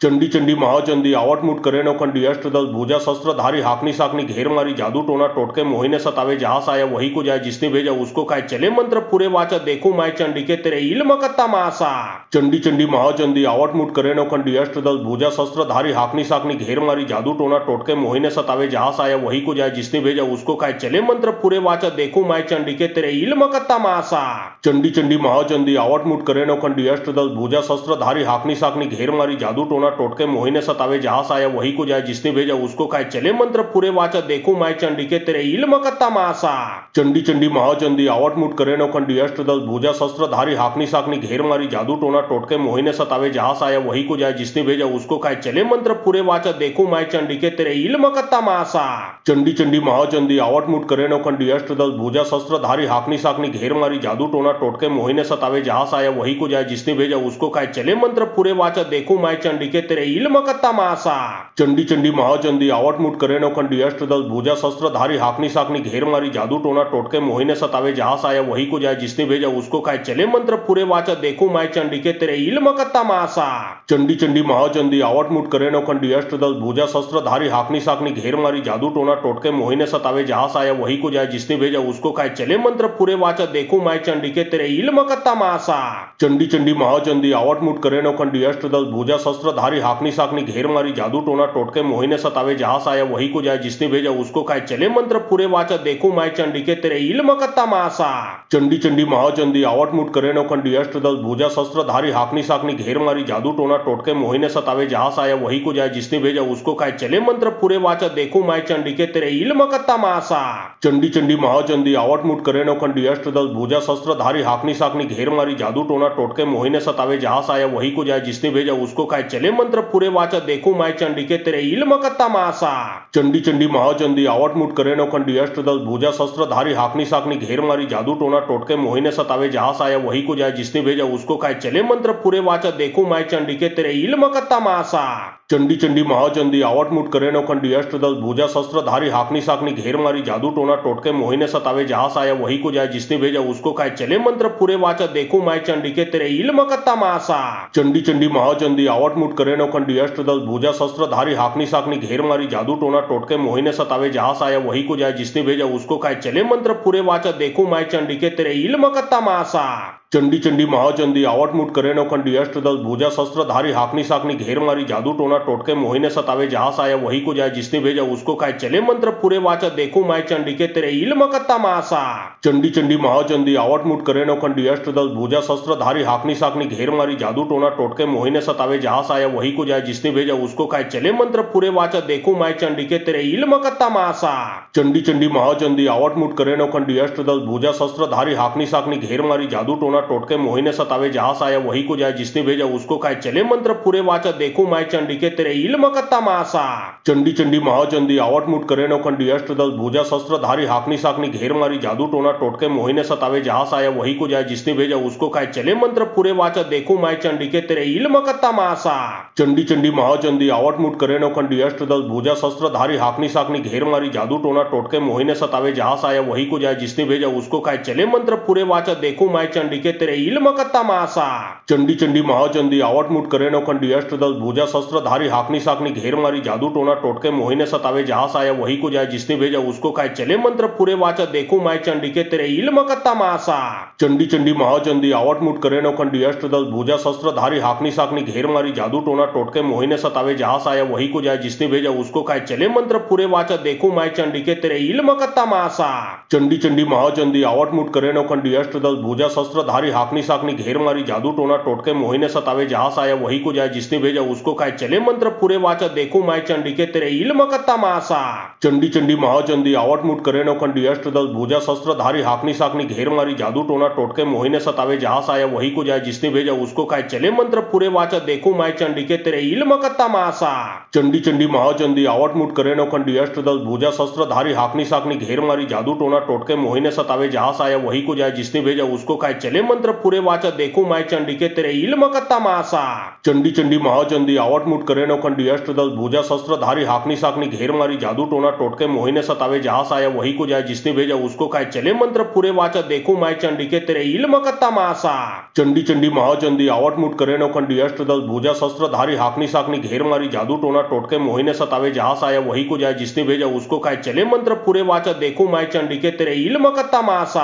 चंडी चंडी महाचंडी आवट मुठ करे नौखंडी अष्टदल भुजा शस्त्रधारी हाकनी साकनी घेर मारी जादू टोना टोटके मोहिने सतावे जहां से आया वही को जाए जिसने भेजा उसको खाए चले मंत्र पूरे वाचा देखो माय चंडी के तेरे इल्म का तमाशा। चंडी चंडी महाचंडी आवट मुठ करे नौखंडी अष्टदल भुजा शस्त्रधारी हाकनी साकनी घेर मारी जादू टोना टोटके मोहिने सतावे जहां से आया वही को जाए जिसने भेजा उसको खाए चले मंत्र पूरे वाचा देखो माय चंडी के तेरे इल्म का तमाशा। चंडी चंडी महाचंडी आवट मुठ करे नौखंडी अष्टदल भुजा शस्त्रधारी हाकनी साकनी घेर मारी जादू टोना टोटके मोहिने सतावे जहां से आया वही को जाए जिसने भेजा उसको खाए चले मंत्र पूरे वाचा देखो माय चंडी के तेरे इल्म का तमाशा। चंडी चंडी महाचंडी आवट मुठ करे नौखंडी अष्टदल भुजा शस्त्रधारी हाकनी साकनी घेर मारी जादू टोना टोटके मोहिने सतावे जहां से आया वही को जाए जिसने भेजा उसको खाए चले मंत्र पूरे वाचा देखो माय चंडी के तेरे इल्म का तमाशा। चंडी चंडी महाचंडी आवट मुठ करे नौखंडी अष्टदल भुजा शस्त्रधारी हाकनी साकनी घेर मारी जादू टोना टोटके मोहिने सतावे जहां से आया वही को जाए जिसने भेजा उसको खाए चले मंत्र पूरे वाचा देखो माय चंडी के तेरे इल्म का तमाशा। चंडी चंडी महाचंडी आवट मुठ करे नौखंडी अष्टदल भुजा शस्त्रधारी हाकनी साकनी घेर मारी जादू टोना टोटके मोहिने सतावे जहां से आया वही को जाए जिसने भेजा उसको खाए चले मंत्र पूरे वाचा देखो माय चंडी के तेरे इल्म का तमाशा। चंडी चंडी महाचंडी आवट मुठ करे नौखंडी अष्टदल भुजा शस्त्रधारी हाकनी साकनी घेर मारी जादू टोना टोटके मोहिने सतावे जहां से आया वही को जाए जिसने भेजा उसको खाए चले मंत्र पूरे वाचा देखो माय चंडी के तेरे इल्म का तमाशा। चंडी चंडी महाचंडी आवट मुठ करे नौखंडी अष्टदल भुजा शस्त्रधारी हाकनी साकनी घेर मारी जादू टोना टोटके मोहिने सतावे जहां से आया वही को जाए जिसने भेजा उसको खाए चले मंत्र पूरे वाचा देखो माय चंडी के तेरे इल्म का तमाशा। चंडी चंडी महाचंडी आवट मुठ करे नौखंडी अष्टदल भुजा शस्त्रधारी हाकनी साकनी घेर मारी जादू टोना टोटके मोहिने सतावे जहां से आया वही को जाए जिसने भेजा उसको खाए चले मंत्र पूरे वाचा देखो माय चंडी के तेरे इल्म का तमाशा। चंडी चंडी महाचंडी आवट मुठ करे नौखंडी अष्टदल भुजा शस्त्रधारी हाकनी साकनी घेर मारी जादू टोना टोटके मोहिने सतावे जहां से आया वही को जाए जिसने भेजा उसको खाए चले मंत्र पूरे वाचा देखो माय चंडी के तेरे इल्म का तमाशा। चंडी चंडी महाचंडी आवट मुठ करे करेनो खंडी अष्टदल भुजा शस्त्रधारी हाकनी साकनी घेर मारी जादू टोना टोटके मोहिने सतावे जहां आया वही को जाए जिसने भेजा उसको खाए चले मंत्र पूरे वाचा देखो माय चंडी के तेरे इल्म कत्ता मासा चंडी चंडी महाचंडी आवटमुट करेनो खंडी अष्टदल भुजा शस्त्रधारी हाकनी साकनी घेर मारी जादू टोना टोटके मोहिने सतावे जहां आया वही को जाए जिसने भेजा उसको खाए चले मंत्र पूरे वाचा देखो माय चंडी के तेरे इल्म कत्ता मासा चंडी चंडी महाचंडी आवटमुट करेनो खंडी अष्टदल भुजा शस्त्रधारी हाकनी साकनी घेर मारी जादू टोना टोटके मोहिने सतावे जहां आया वही को जाए जिसने भेजा उसको खाए चले मंत्र पूरे वाचा देखो माय चंडी के तेरे इल्म कत्ता मासा चंडी चंडी महाचंडी आवटमुट करेनो खंडी अष्टदल भुजा शस्त्रधारी हाकनी साकनी घेर मारी जादू टोना टोटके मोहिने सतावे जहां आया वही को जाए जिसने भेजा उसको खाए चले मंत्र पूरे वाचा देखो माय चंडी के तेरे इल्म कत्ता मासा चंडी चंडी महाचंडी आवटमुट करेनो खंडी अष्टदल भुजा शस्त्रधारी हाकनी साकनी घेर मारी जादू टोना टोटके मोहिने सतावे जहां आया वही को जाए जिसने भेजा उसको खाए चले मंत्र पूरे वाचा देखो माय चंडी के तेरे इल्म कत्ता मासा चंडी चंडी महाचंडी आवटमुट करेनो खंडी अष्टदल भुजा शस्त्रधारी हाकनी साकनी घेर मारी जादू टोना टोटके मोहिने सतावे जहां आया वही को जाए जिसने भेजा उसको खाए चले मंत्र पूरे वाचा देखो माय चंडी के तेरे इल्म कत्ता मासा चंडी चंडी महाचंडी आवटमुट करेनो खंडी अष्टदल भुजा शस्त्रधारी हाकनी साकनी घेर मारी जादू टोना टोटके मोहिने सतावे जहां आया वही को जाए जिसने भेजा उसको खाए चले मंत्र पूरे वाचा देखो माय चंडी के तेरे इल्म कत्ता मासा चंडी चंडी महाचंडी आवटमुट करेनो खंडी अष्टदल भुजा शस्त्रधारी हाकनी साकनी घेर मारी जादू टोना टोटके मोहिने सतावे जहां आया वही को जाए जिसने भेजा उसको खाए चले मंत्र पूरे वाचा देखो माय चंडी के तेरे इल्म कत्ता मासा चंडी चंडी महाचंडी आवटमुट करेनो खंडी अष्टदल भुजा शस्त्रधारी हाकनी साकनी घेर मारी जादू टोना टोटके मोहिने सतावे जहां आया वही को जाए जिसने भेजा उसको खाए चले मंत्र पूरे वाचा देखो माय चंडी के तेरे इल्म कत्ता मासा चंडी चंडी महाचंडी आवटमुट करेनो खंडी अष्टदल भुजा शस्त्रधारी हाकनी साकनी घेर मारी जादू टोना टोटके मोहिने सतावे जहां आया वही को जाए जिसने भेजा उसको खाए चले मंत्र पूरे वाचा देखो माय चंडी के तेरे इल्म कत्ता मासा चंडी चंडी महाचंडी आवटमुट करेनो खंडी अष्टदल भुजा शस्त्रधारी हाकनी साकनी घेर मारी जादू टोना टोटके मोहिने सतावे जहां आया वही को जाए जिसने भेजा उसको खाए चले मंत्र पूरे वाचा देखो माय चंडी के तेरे इल्म कत्ता मासा चंडी चंडी महाचंडी आवटमुट करेनो खंडी अष्टदल भुजा शस्त्रधारी हाकनी साकनी घेर मारी जादू टोना टोटके मोहिने सतावे जहां आया वही को जाए जिसने भेजा उसको खाए चले मंत्र पूरे वाचा देखो माय चंडी के तेरे इल्म कत्ता मासा चंडी चंडी महाचंडी आवटमुट करेनो खंडी अष्टदल भुजा शस्त्रधारी हाकनी साकनी घेर मारी जादू टोना टोटके मोहिने सतावे जहां आया वही को जाए जिसने भेजा उसको खाए चले मंत्र पूरे वाचा देखो माय चंडी के तेरे इल्म कत्ता मासा चंडी चंडी महाचंडी आवटमुट करेनो खंडी अष्टदल भुजा शस्त्रधारी हाकनी साकनी घेर मारी जादू टोना टोटके मोहिने सतावे जहां आया वही को जाए जिसने भेजा उसको खाए चले मंत्र पूरे वाचा देखो माय चंडी के तेरे इल्म कत्ता मासा चंडी चंडी महाचंडी आवटमुट करेनो खंडी अष्टदल भुजा शस्त्रधारी हाकनी साकनी घेर मारी जादू टोना टोटके मोहिने सतावे जहां आया वही को जाए जिसने भेजा उसको खाए चले मंत्र पूरे वाचा देखो माय चंडी के तेरे इल्म कत्ता मासा चंडी चंडी महाचंडी आवटमुट करेनो खंडी अष्टदल भुजा शस्त्रधारी हाकनी साकनी घेर मारी जादू टोना टोटके मोहिने सतावे जहां आया वही को जाए जिसने भेजा उसको खाए चले मंत्र पूरे वाचा देखो माय चंडी के तेरे इल्म कत्ता मासा चंडी चंडी महाचंडी आवटमुट करेनो खंडी अष्टदल भुजा शस्त्रधारी हाकनी साकनी घेर मारी जादू टोना टोटके मोहिने सतावे जहां आया वही को जाए जिसने भेजा उसको खाए चले मंत्र पूरे वाचा देखो माय चंडी के तेरे इल्म कत्ता मासा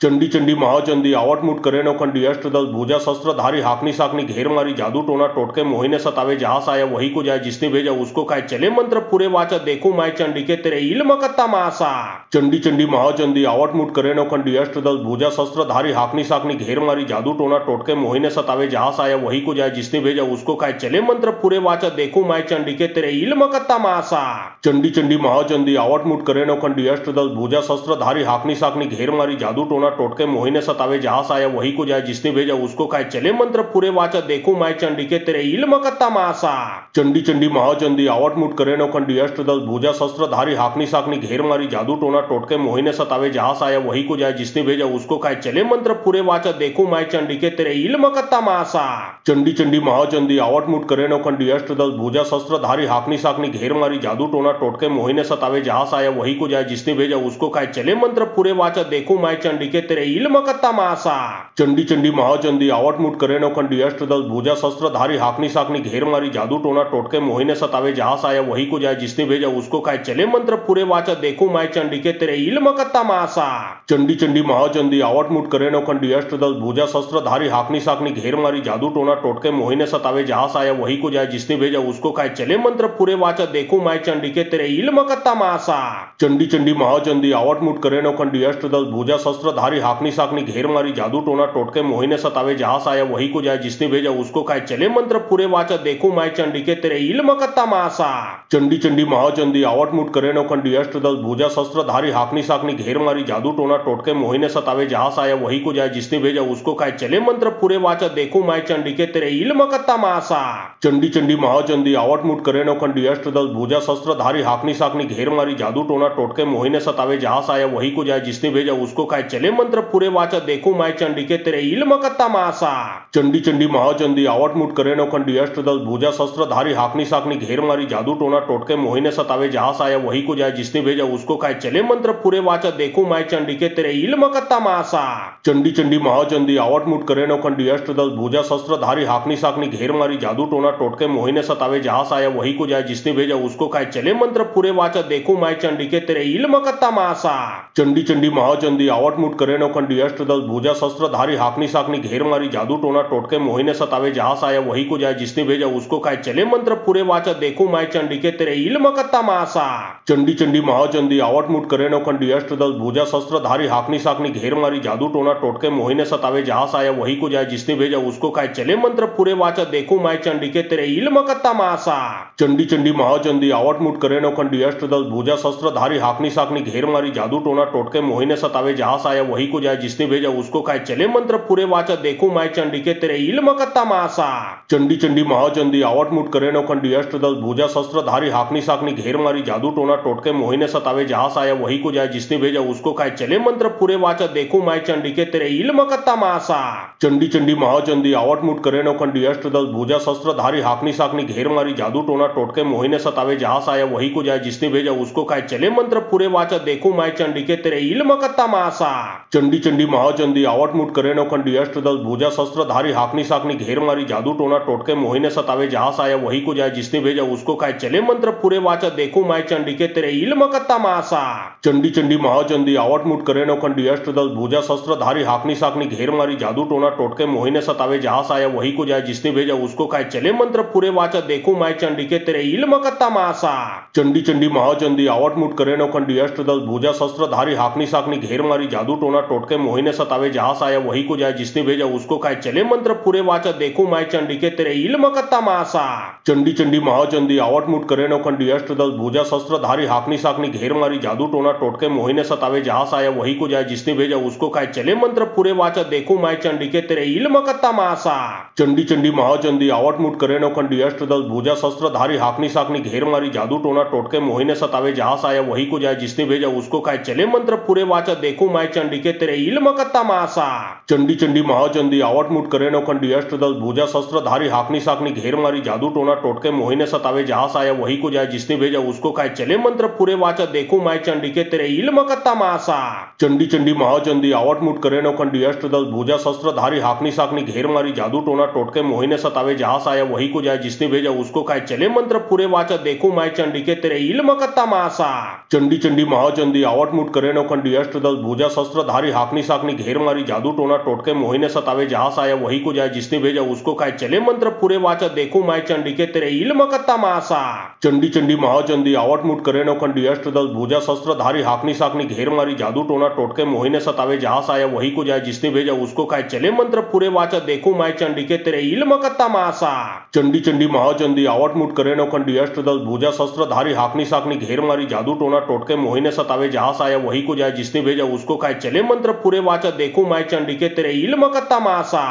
चंडी चंडी महाचंडी आवटमुट करेनो खंडी अष्टदल भुजा शस्त्रधारी हाकनी साकनी घेर मारी जादू टोना टोटके मोहिने सतावे जहां आया वही को जाए जिसने भेजा उसको खाए चले मंत्र पूरे वाचा देखो माय चंडी के तेरे इल्म कत्ता मासा चंडी चंडी महाचंडी आवटमुट करेनो खंडी अष्टदल भुजा शस्त्रधारी हाकनी साकनी घेर मारी जादू टोना टोटके मोहिने सतावे जहां आया वही को जाए जिसने भेजा उसको खाए चले मंत्र पूरे वाचा देखो माय चंडी के तेरे इल्म कत्ता मासा चंडी चंडी महाचंडी आवटमुट करेनो खंडी अष्टदल भुजा शस्त्रधारी हाकनी साकनी घेर मारी जादू टोना टोटके मोहिने सतावे जहां आया वही को जाए जिसने भेजा उसको खाए चले मंत्र पूरे वाचा देखो माय चंडी के तेरे इल्म कत्ता मासा चंडी चंडी महाचंडी आवटमुट करेनो खंडी अष्टदल भुजा शस्त्रधारी हाकनी साकनी घेर मारी जादू टोना टोटके मोहिने सतावे जहां आया वही को जाए जिसने भेजा उसको खाए चले मंत्र पूरे वाचा देखो माय चंडी के तेरे इल्म कत्ता मासा चंडी चंडी महाचंडी आवटमुट करेनो खंडी अष्टदल भुजा शस्त्रधारी हाकनी साकनी घेर मारी जादू टोना टोटके मोहिने सतावे जहां आया वही को जाए जिसने भेजा उसको खाए चले मंत्र पूरे वाचा देखो माय चंडी के तेरे इल्म कत्ता मासा चंडी चंडी महाचंडी आवटमुट करेनो खंडी अष्टदल भुजा शस्त्रधारी हाकनी साकनी घेर मारी जादू टोना टोटके मोहिने सतावे जहां आया वही को जाए जिसने भेजा उसको खाए चले मंत्र पूरे वाचा देखो माय चंडी के तेरे इल्म कत्ता मासा चंडी चंडी महाचंडी आवटमुट करेनो खंडी अष्टदल भुजा शस्त्रधारी हाकनी साकनी घेर मारी जादू टोना टोटके मोहिने सतावे जहां आया वही को जाए जिसने भेजा उसको खाए चले मंत्र पूरे वाचा देखो माय चंडी के तेरे इल्म कत्ता मासा चंडी चंडी महाचंडी आवटमुट करेनो खंडी अष्टदल भुजा शस्त्रधारी हाकनी साकनी घेर मारी जादू टोना टोटके मोहिने सतावे जहां आया वही को जाए जिसने भेजा उसको खाए चले मंत्र पूरे वाचा देखो माय चंडी के तेरे इल्म कत्ता मासा चंडी चंडी महाचंडी आवट मुठ करे नो खंडी अष्टदल भुजा शस्त्रधारी हाकनी साकनी घेर मारी जादू टोना टोटके मोहिने सतावे जहां आया वही को जाए जिसने भेजा उसको खाए चले मंत्र पूरे वाचा देखो माय चंडी के तेरे इल्म कत्ता मासा चंडी चंडी महाचंडी आवट मुठ करे नो खंडी अष्टदल भुजा शस्त्रधारी हाकनी साकनी घेर मारी जादू टोना टोटके मोहिने सतावे जहां आया वही को जाए जिसने भेजा उसको खाए चले मंत्र पूरे वाचा देखो माय चंडी के तेरे इल्म कत्ता मासा चंडी चंडी महाचंडी आवट मुठ करे नो खंडी अष्टदल भुजा शस्त्रधारी हाकनी साकनी घेर मारी जादू टोना टोटके मोहिने सतावे जहां आया वही को जाए जिसने भेजा उसको खाए चले मंत्र पूरे वाचा देखो माय चंडी के तेरे इल्म कत्ता मासा चंडी चंडी महाचंडी आवट मुठ करे नो खंडी अष्टदल भुजा शस्त्रधारी हाकनी साकनी घेर मारी जादू टोना टोटके मोहिने सतावे जहां आया वही को जाए जिसने भेजा उसको खाए चले मंत्र पूरे वाचा देखो माय चंडी के तेरे इल्म कत्ता मासा चंडी चंडी महाचंडी आवट मुठ करे नो खंडी अष्टदल भुजा शस्त्रधारी हाकनी साकनी घेर मारी जादू टोना टोटके मोहिने सतावे जहां आया वही को जाए जिसने भेजा उसको खाए चले मंत्र पूरे वाचा देखो माय चंडी के तेरे इल्म कत्ता मासा चंडी चंडी महाचंडी आवट मुठ करे नो खंडी अष्टदल भुजा शस्त्रधारी हाकनी साकनी घेर मारी जादू टोना टोटके मोहिने सतावे जहां आया वही को जाए जिसने भेजा उसको खाए चले मंत्र पूरे वाचा देखो माय चंडी के तेरे इल्म कत्ता मासा चंडी चंडी महाचंडी आवट मुठ करे नो खंडी अष्टदल भुजा शस्त्रधारी हाकनी साकनी घेर मारी जादू टोना टोटके मोहिने सतावे जहां आया वही को जाए जिसने भेजा उसको खाए चले मंत्र पूरे वाचा देखो माय चंडी के तेरे इल्म कत्ता मासा चंडी चंडी महाचंडी आवट मुठ करे नो खंडी अष्टदल भुजा शस्त्रधारी हाकनी साकनी घेर मारी जादू टोना टोटके मोहिने सतावे जहां आया वही को जाए जिसने भेजा उसको खाए चले मंत्र पूरे वाचा देखो माय चंडी के तेरे इल्म कत्ता मासा चंडी चंडी महाचंडी आवट मुठ करे नो खंडी अष्टदल भुजा शस्त्रधारी हाकनी साकनी घेर मारी जादू टोना टोटके मोहिने सतावे जहां आया वही को जाए जिसने भेजा उसको खाए चले मंत्र पूरे वाचा देखो माय चंडी के तेरे इल्म कत्ता मासा चंडी चंडी महाचंडी आवट मुठ करे नो खंडी अष्टदल भुजा शस्त्रधारी हाकनी साकनी घेर मारी जादू टोना टोटके मोहिने सतावे जहां आया वही को जाए जिसने भेजा उसको खाए चले मंत्र पूरे वाचा देखो माय चंडी के तेरे इल्म कत्ता मासा चंडी चंडी महाचंडी आवट मुठ करे नो खंडी अष्टदल भुजा शस्त्रधारी हाकनी साकनी घेर मारी जादू टोना टोटके मोहिने सतावे जहां आया वही को जाए जिसने भेजा उसको खाए चले मंत्र पूरे वाचा देखो माय चंडी के तेरे इल्म कत्ता मासा चंडी चंडी महाचंडी आवट मुठ करे नो खंडी अष्टदल भुजा शस्त्रधारी हाकनी साकनी घेर मारी जादू टोना टोटके मोहिने सतावे जहां आया वही को जाए जिसने भेजा उसको खाए चले मंत्र पूरे वाचा देखो माय चंडी के तेरे इल्म कत्ता मासा चंडी चंडी महाचंडी आवट मुठ करे नो खंडी अष्टदल भुजा शस्त्रधारी हाकनी साकनी घेर मारी जादू टोना टोटके मोहिने सतावे जहां आया वही को जाए जिसने भेजा उसको खाए चले मंत्र पूरे वाचा देखो माय चंडी के तेरे इल्म कत्ता मासा चंडी चंडी महाचंडी आवट मुठ करे नो खंडी अष्टदल भुजा शस्त्रधारी हाकनी साकनी घेर मारी जादू टोना टोटके मोहिने सतावे जहां आया वही को जाए जिसने भेजा उसको खाए चले मंत्र पूरे वाचा देखो माय चंडी के तेरे इल्म कत्ता मासा चंडी चंडी महाचंडी आवट मुठ करे नो खंडी अष्टदल भुजा शस्त्रधारी हाकनी साकनी घेर मारी जादू टोना टोटके मोहिने सतावे जहां आया वही को जाए जिसने भेजा उसको खाए चले मंत्र पूरे वाचा देखो माय चंडी के तेरे इल्म कत्ता मासा चंडी चंडी महाचंडी आवट मुठ करे नो खंडी अष्टदल भुजा शस्त्रधारी हाकनी साकनी घेर मारी जादू टोना टोटके मोहिने सतावे जहां आया वही को जाए जिसने भेजा उसको खाए चले मंत्र पूरे वाचा देखो माय चंडी के तेरे इल्म कत्ता मासा चंडी चंडी महाचंडी आवट मुठ करे नो खंडी अष्टदल भुजा शस्त्रधारी हाकनी साकनी घेर मारी जादू टोना टोटके मोहिने सतावे जहां आया वही को जाए जिसने भेजा उसको खाए चले मंत्र पूरे वाचा देखो माय चंडी के तेरे इल्म कत्ता मासा चंडी चंडी महाचंडी आवट मुठ करे नो खंडी अष्टदल भुजा शस्त्रधारी हाकनी साकनी घेर मारी जादू टोना टोटके मोहिने सतावे जहां आया वही को जाए जिसने भेजा उसको खाए चले मंत्र पूरे वाचा देखो माय चंडी के तेरे इल्म कत्ता मासा चंडी चंडी महाचंडी आवट मुठ करे नो खंडी अष्टदल भुजा शस्त्रधारी हाकनी साकनी घेर मारी जादू टोना टोटके मोहिने सतावे जहां आया वही को जाए जिसने भेजा उसको खाए चले मंत्र पूरे वाचा देखो माय चंडी के तेरे इल्म कत्ता मासा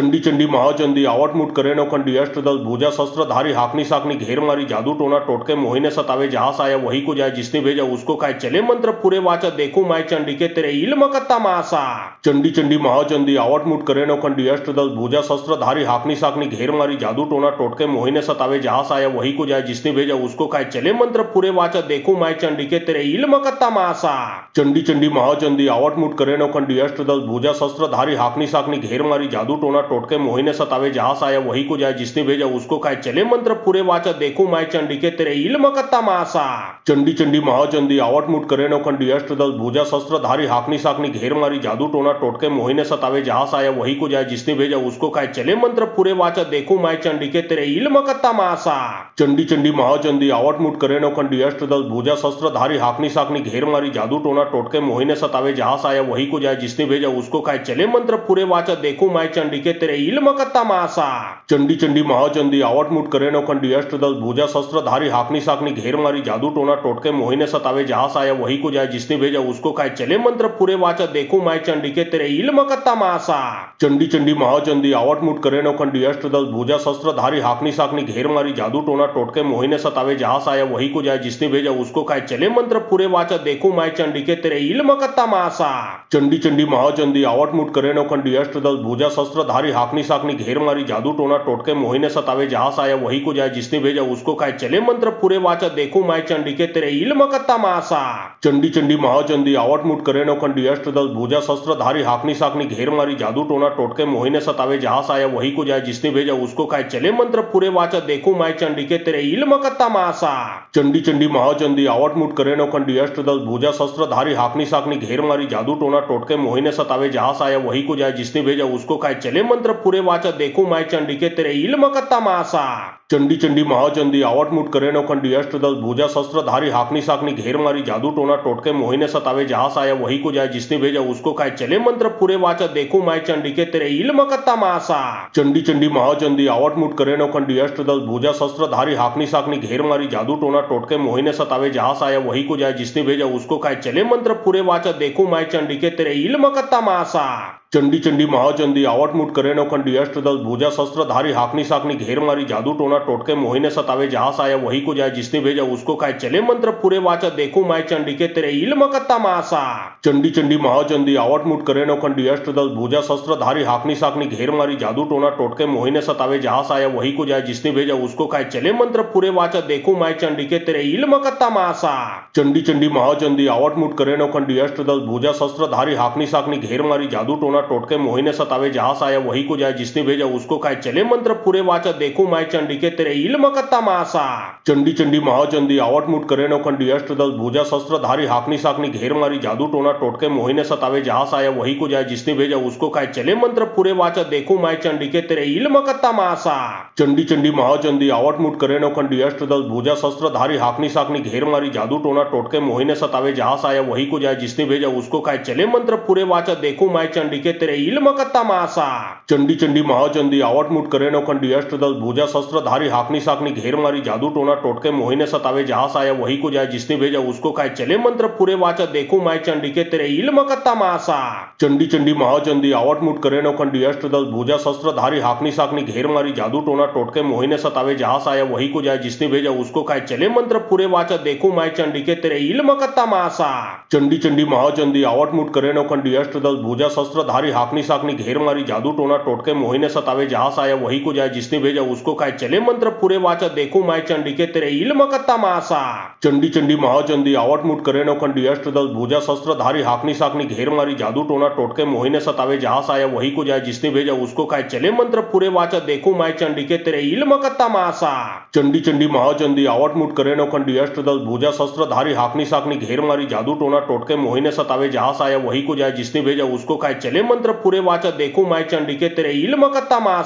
चंडी चंडी महाचंडी आवट मुठ करे नो खंडी अष्टदल भुजा शस्त्रधारी हाकनी साकनी घेर मारी जादू टोना टोटके मोहिने सतावे जहां आया वही को जाए जिसने भेजा उसको खाए चले मंत्र पूरे वाचा देखो माय चंडी के तेरे इल्म कत्ता मासा चंडी चंडी महाचंडी आवट मुठ करे नो खंडी अष्टदल भुजा शस्त्रधारी हाकनी साकनी घेर मारी जादू टोना टोटके मोहिने सतावे जहां आया वही को जाए जिसने भेजा उसको खाए चले मंत्र पूरे वाचा देखो माय चंडी के तेरे इल्म कत्ता मासा चंडी चंडी महाचंडी आवट मुठ करे नो खंडी अष्टदल भुजा शस्त्रधारी हाकनी साकनी घेर मारी जादू टोना टोटके मोहिने सतावे जहां आया वही को जाए जिसने भेजा उसको खाए चले मंत्र पूरे वाचा देखो माय चंडी के तेरे इल्म कत्ता मासा चंडी चंडी महाचंडी आवट मुठ करे नो खंडी अष्टदल भुजा शस्त्रधारी हाकनी साकनी घेर मारी जादू टोना टोटके मोहिने सतावे जहां आया वही को जाए जिसने भेजा उसको खाए चले मंत्र पूरे वाचा देखो माय चंडी के तेरे इल्म कत्ता मासा चंडी चंडी महाचंडी आवट मुठ करे नो खंडी अष्टदल भुजा शस्त्रधारी हाकनी साकनी घेर मारी जादू टोना टोटके मोहिने सतावे जहां आया वही को जाए जिसने भेजा उसको खाए चले मंत्र पूरे वाचा देखू माय चंडी के तेरे इल्म का तमाशा। चंडी चंडी महाचंडी आवट मुठ करे नो कंडी अष्टदल भुजा शस्त्रधारी हाकनी साकनी घेर मारी जादू टोना टोटके मोहिने सतावे जहां आया वही को जाए जिसने भेजा उसको खाए चले मंत्र पूरे वाचा देखू माय चंडी के तेरे इल्म का तमाशा। चंडी चंडी महाचंडी आवट मुठ करे नो कंडी अष्टदल भुजा शस्त्रधारी हाकनी साकनी घेर मारी जादू टोना टोटके मोहिने सतावे जहां आया वही को जाए जिसने भेजा उसको खाए चले मंत्र पूरे वाचा देखू माय चंडी के तेरे इल्म का तमाशा। चंडी चंडी महाचंडी आवट मुठ करे नो कंडी अष्टदल भुजा शस्त्रधारी हाकनी साकनी घेर मारी जादू टोना टोटके मोहिने सतावे जहां आया वही को जाए जिसने भेजा उसको खाए चले मंत्र पूरे वाचा देखू माय चंडी के तेरे इल्म का तमाशा। चंडी चंडी महाचंडी आवट मुठ करे नो कंडी अष्टदल भुजा शस्त्रधारी हाकनी साकनी घेर मारी जादू टोना टोटके मोहिने सतावे जहां आया वही को जाए जिसने भेजा उसको खाए चले मंत्र पूरे वाचा देखू माय चंडी के तेरे इल्म का तमाशा। चंडी चंडी महाचंडी आवट मुठ करे नो कंडी अष्टदल भुजा शस्त्रधारी हाकनी साकनी घेर मारी जादू टोना टोटके मोहिने सतावे जहां आया वही को जाए जिसने भेजा उसको खाए चले मंत्र पूरे वाचा देखू माय चंडी के तेरे इल्म का तमाशा। चंडी चंडी महाचंडी आवट मुठ करे नो कंडी अष्टदल भुजा शस्त्रधारी हाकनी साकनी घेर मारी जादू टोना टोटके मोहिने सतावे जहां आया वही को जाए जिसने भेजा उसको खाए चले मंत्र पूरे वाचा देखू माय चंडी के तेरे इल्म का तमाशा। चंडी चंडी महाचंडी आवट मुठ करे नो कंडी अष्टदल भुजा शस्त्रधारी हाकनी साकनी घेर मारी जादू टोना टोटके मोहिने सतावे जहां आया वही को जाए जिसने भेजा उसको खाए चले मंत्र पूरे वाचा देखू माय चंडी के तेरे इल्म का तमाशा। चंडी चंडी महाचंडी आवट मुठ करे नो कंडी अष्टदल भुजा शस्त्रधारी हाकनी साकनी घेर मारी जादू टोना टोटके मोहिने सतावे जहां आया वही को जाए जिसने भेजा उसको खाए चले मंत्र पूरे वाचा देखू माय चंडी के तेरे इल्म का तमाशा। चंडी चंडी महाचंडी आवट मुठ करे नो कंडी अष्टदल भुजा शस्त्रधारी हाकनी साकनी घेर मारी जादू टोना टोटके मोहिने सतावे जहां आया वही को जाए जिसने भेजा उसको खाए चले मंत्र पूरे वाचा देखू माय चंडी के तेरे इल्म का तमाशा। चंडी चंडी महाचंडी आवट मुठ करे नो कंडी अष्टदल भुजा शस्त्रधारी हाकनी साकनी घेर मारी जादू टोना टोटके मोहिने सतावे जहां आया वही को जाए जिसने भेजा उसको खाए चले मंत्र पूरे वाचा देखू माय चंडी के तेरे इल्म का तमाशा। चंडी चंडी महाचंडी आवट मुठ करे नो कंडी अष्टदल भुजा शस्त्रधारी हाकनी साकनी घेर मारी जादू टोना टोटके मोहिने सतावे जहां आया वही को जाए जिसने भेजा उसको खाए चले मंत्र पूरे वाचा देखू माय चंडी के तेरे इल्म का तमाशा। चंडी चंडी महाचंडी आवट मुठ करे नो कंडी अष्टदल भुजा शस्त्रधारी हाकनी साकनी घेर मारी जादू टोना टोटके मोहिने सतावे जहां आया वही को जाए जिसने भेजा उसको खाए चले मंत्र पूरे वाचा देखू माय चंडी के तेरे इल्म का तमाशा। चंडी चंडी महाचंडी आवट मुठ करे नो कंडी अष्टदल भुजा शस्त्रधारी हाकनी साकनी घेर मारी जादू टोना टोटके मोहिने सतावे जहां आया वही को जाए जिसने भेजा उसको खाए चले मंत्र पूरे वाचा देखू माय चंडी के तेरे इल्म का तमाशा। चंडी चंडी महाचंडी आवट मुठ करे नो कंडी अष्टदल भुजा शस्त्रधारी हाकनी साकनी घेर मारी जादू टोना टोटके मोहिने सतावे जहां आया वही को जाए जिसने भेजा उसको खाए चले मंत्र पूरे वाचा देखू माय चंडी के तेरे इल्म का तमाशा। चंडी चंडी महाचंडी आवट मुठ करे नो कंडी अष्टदल भुजा शस्त्रधारी हाकनी साकनी घेर मारी जादू टोना टोटके मोहिने सतावे जहां आया वही को जाए जिसने भेजा उसको खाए चले मंत्र पूरे वाचा देखू माय चंडी के तेरे इल्म का तमाशा। चंडी चंडी महाचंडी आवट मुठ करे नो कंडी अष्टदल भुजा शस्त्रधारी हाकनी साकनी घेर मारी जादू टोना टोटके मोहिने सतावे जहां आया वही को जाए जिसने भेजा उसको खाए चले मंत्र पूरे वाचा देखू माय चंडी के तेरे इल्म का तमाशा। चंडी चंडी महाचंडी आवट मुठ करे नो कंडी अष्टदल भुजा शस्त्रधारी हाकनी साकनी घेर मारी जादू टोना टोटके मोहिने सतावे जहां आया वही को जाए जिसने भेजा उसको खाए चले मंत्र पूरे वाचा देखू माय चंडी के तेरे इल्म का तमाशा।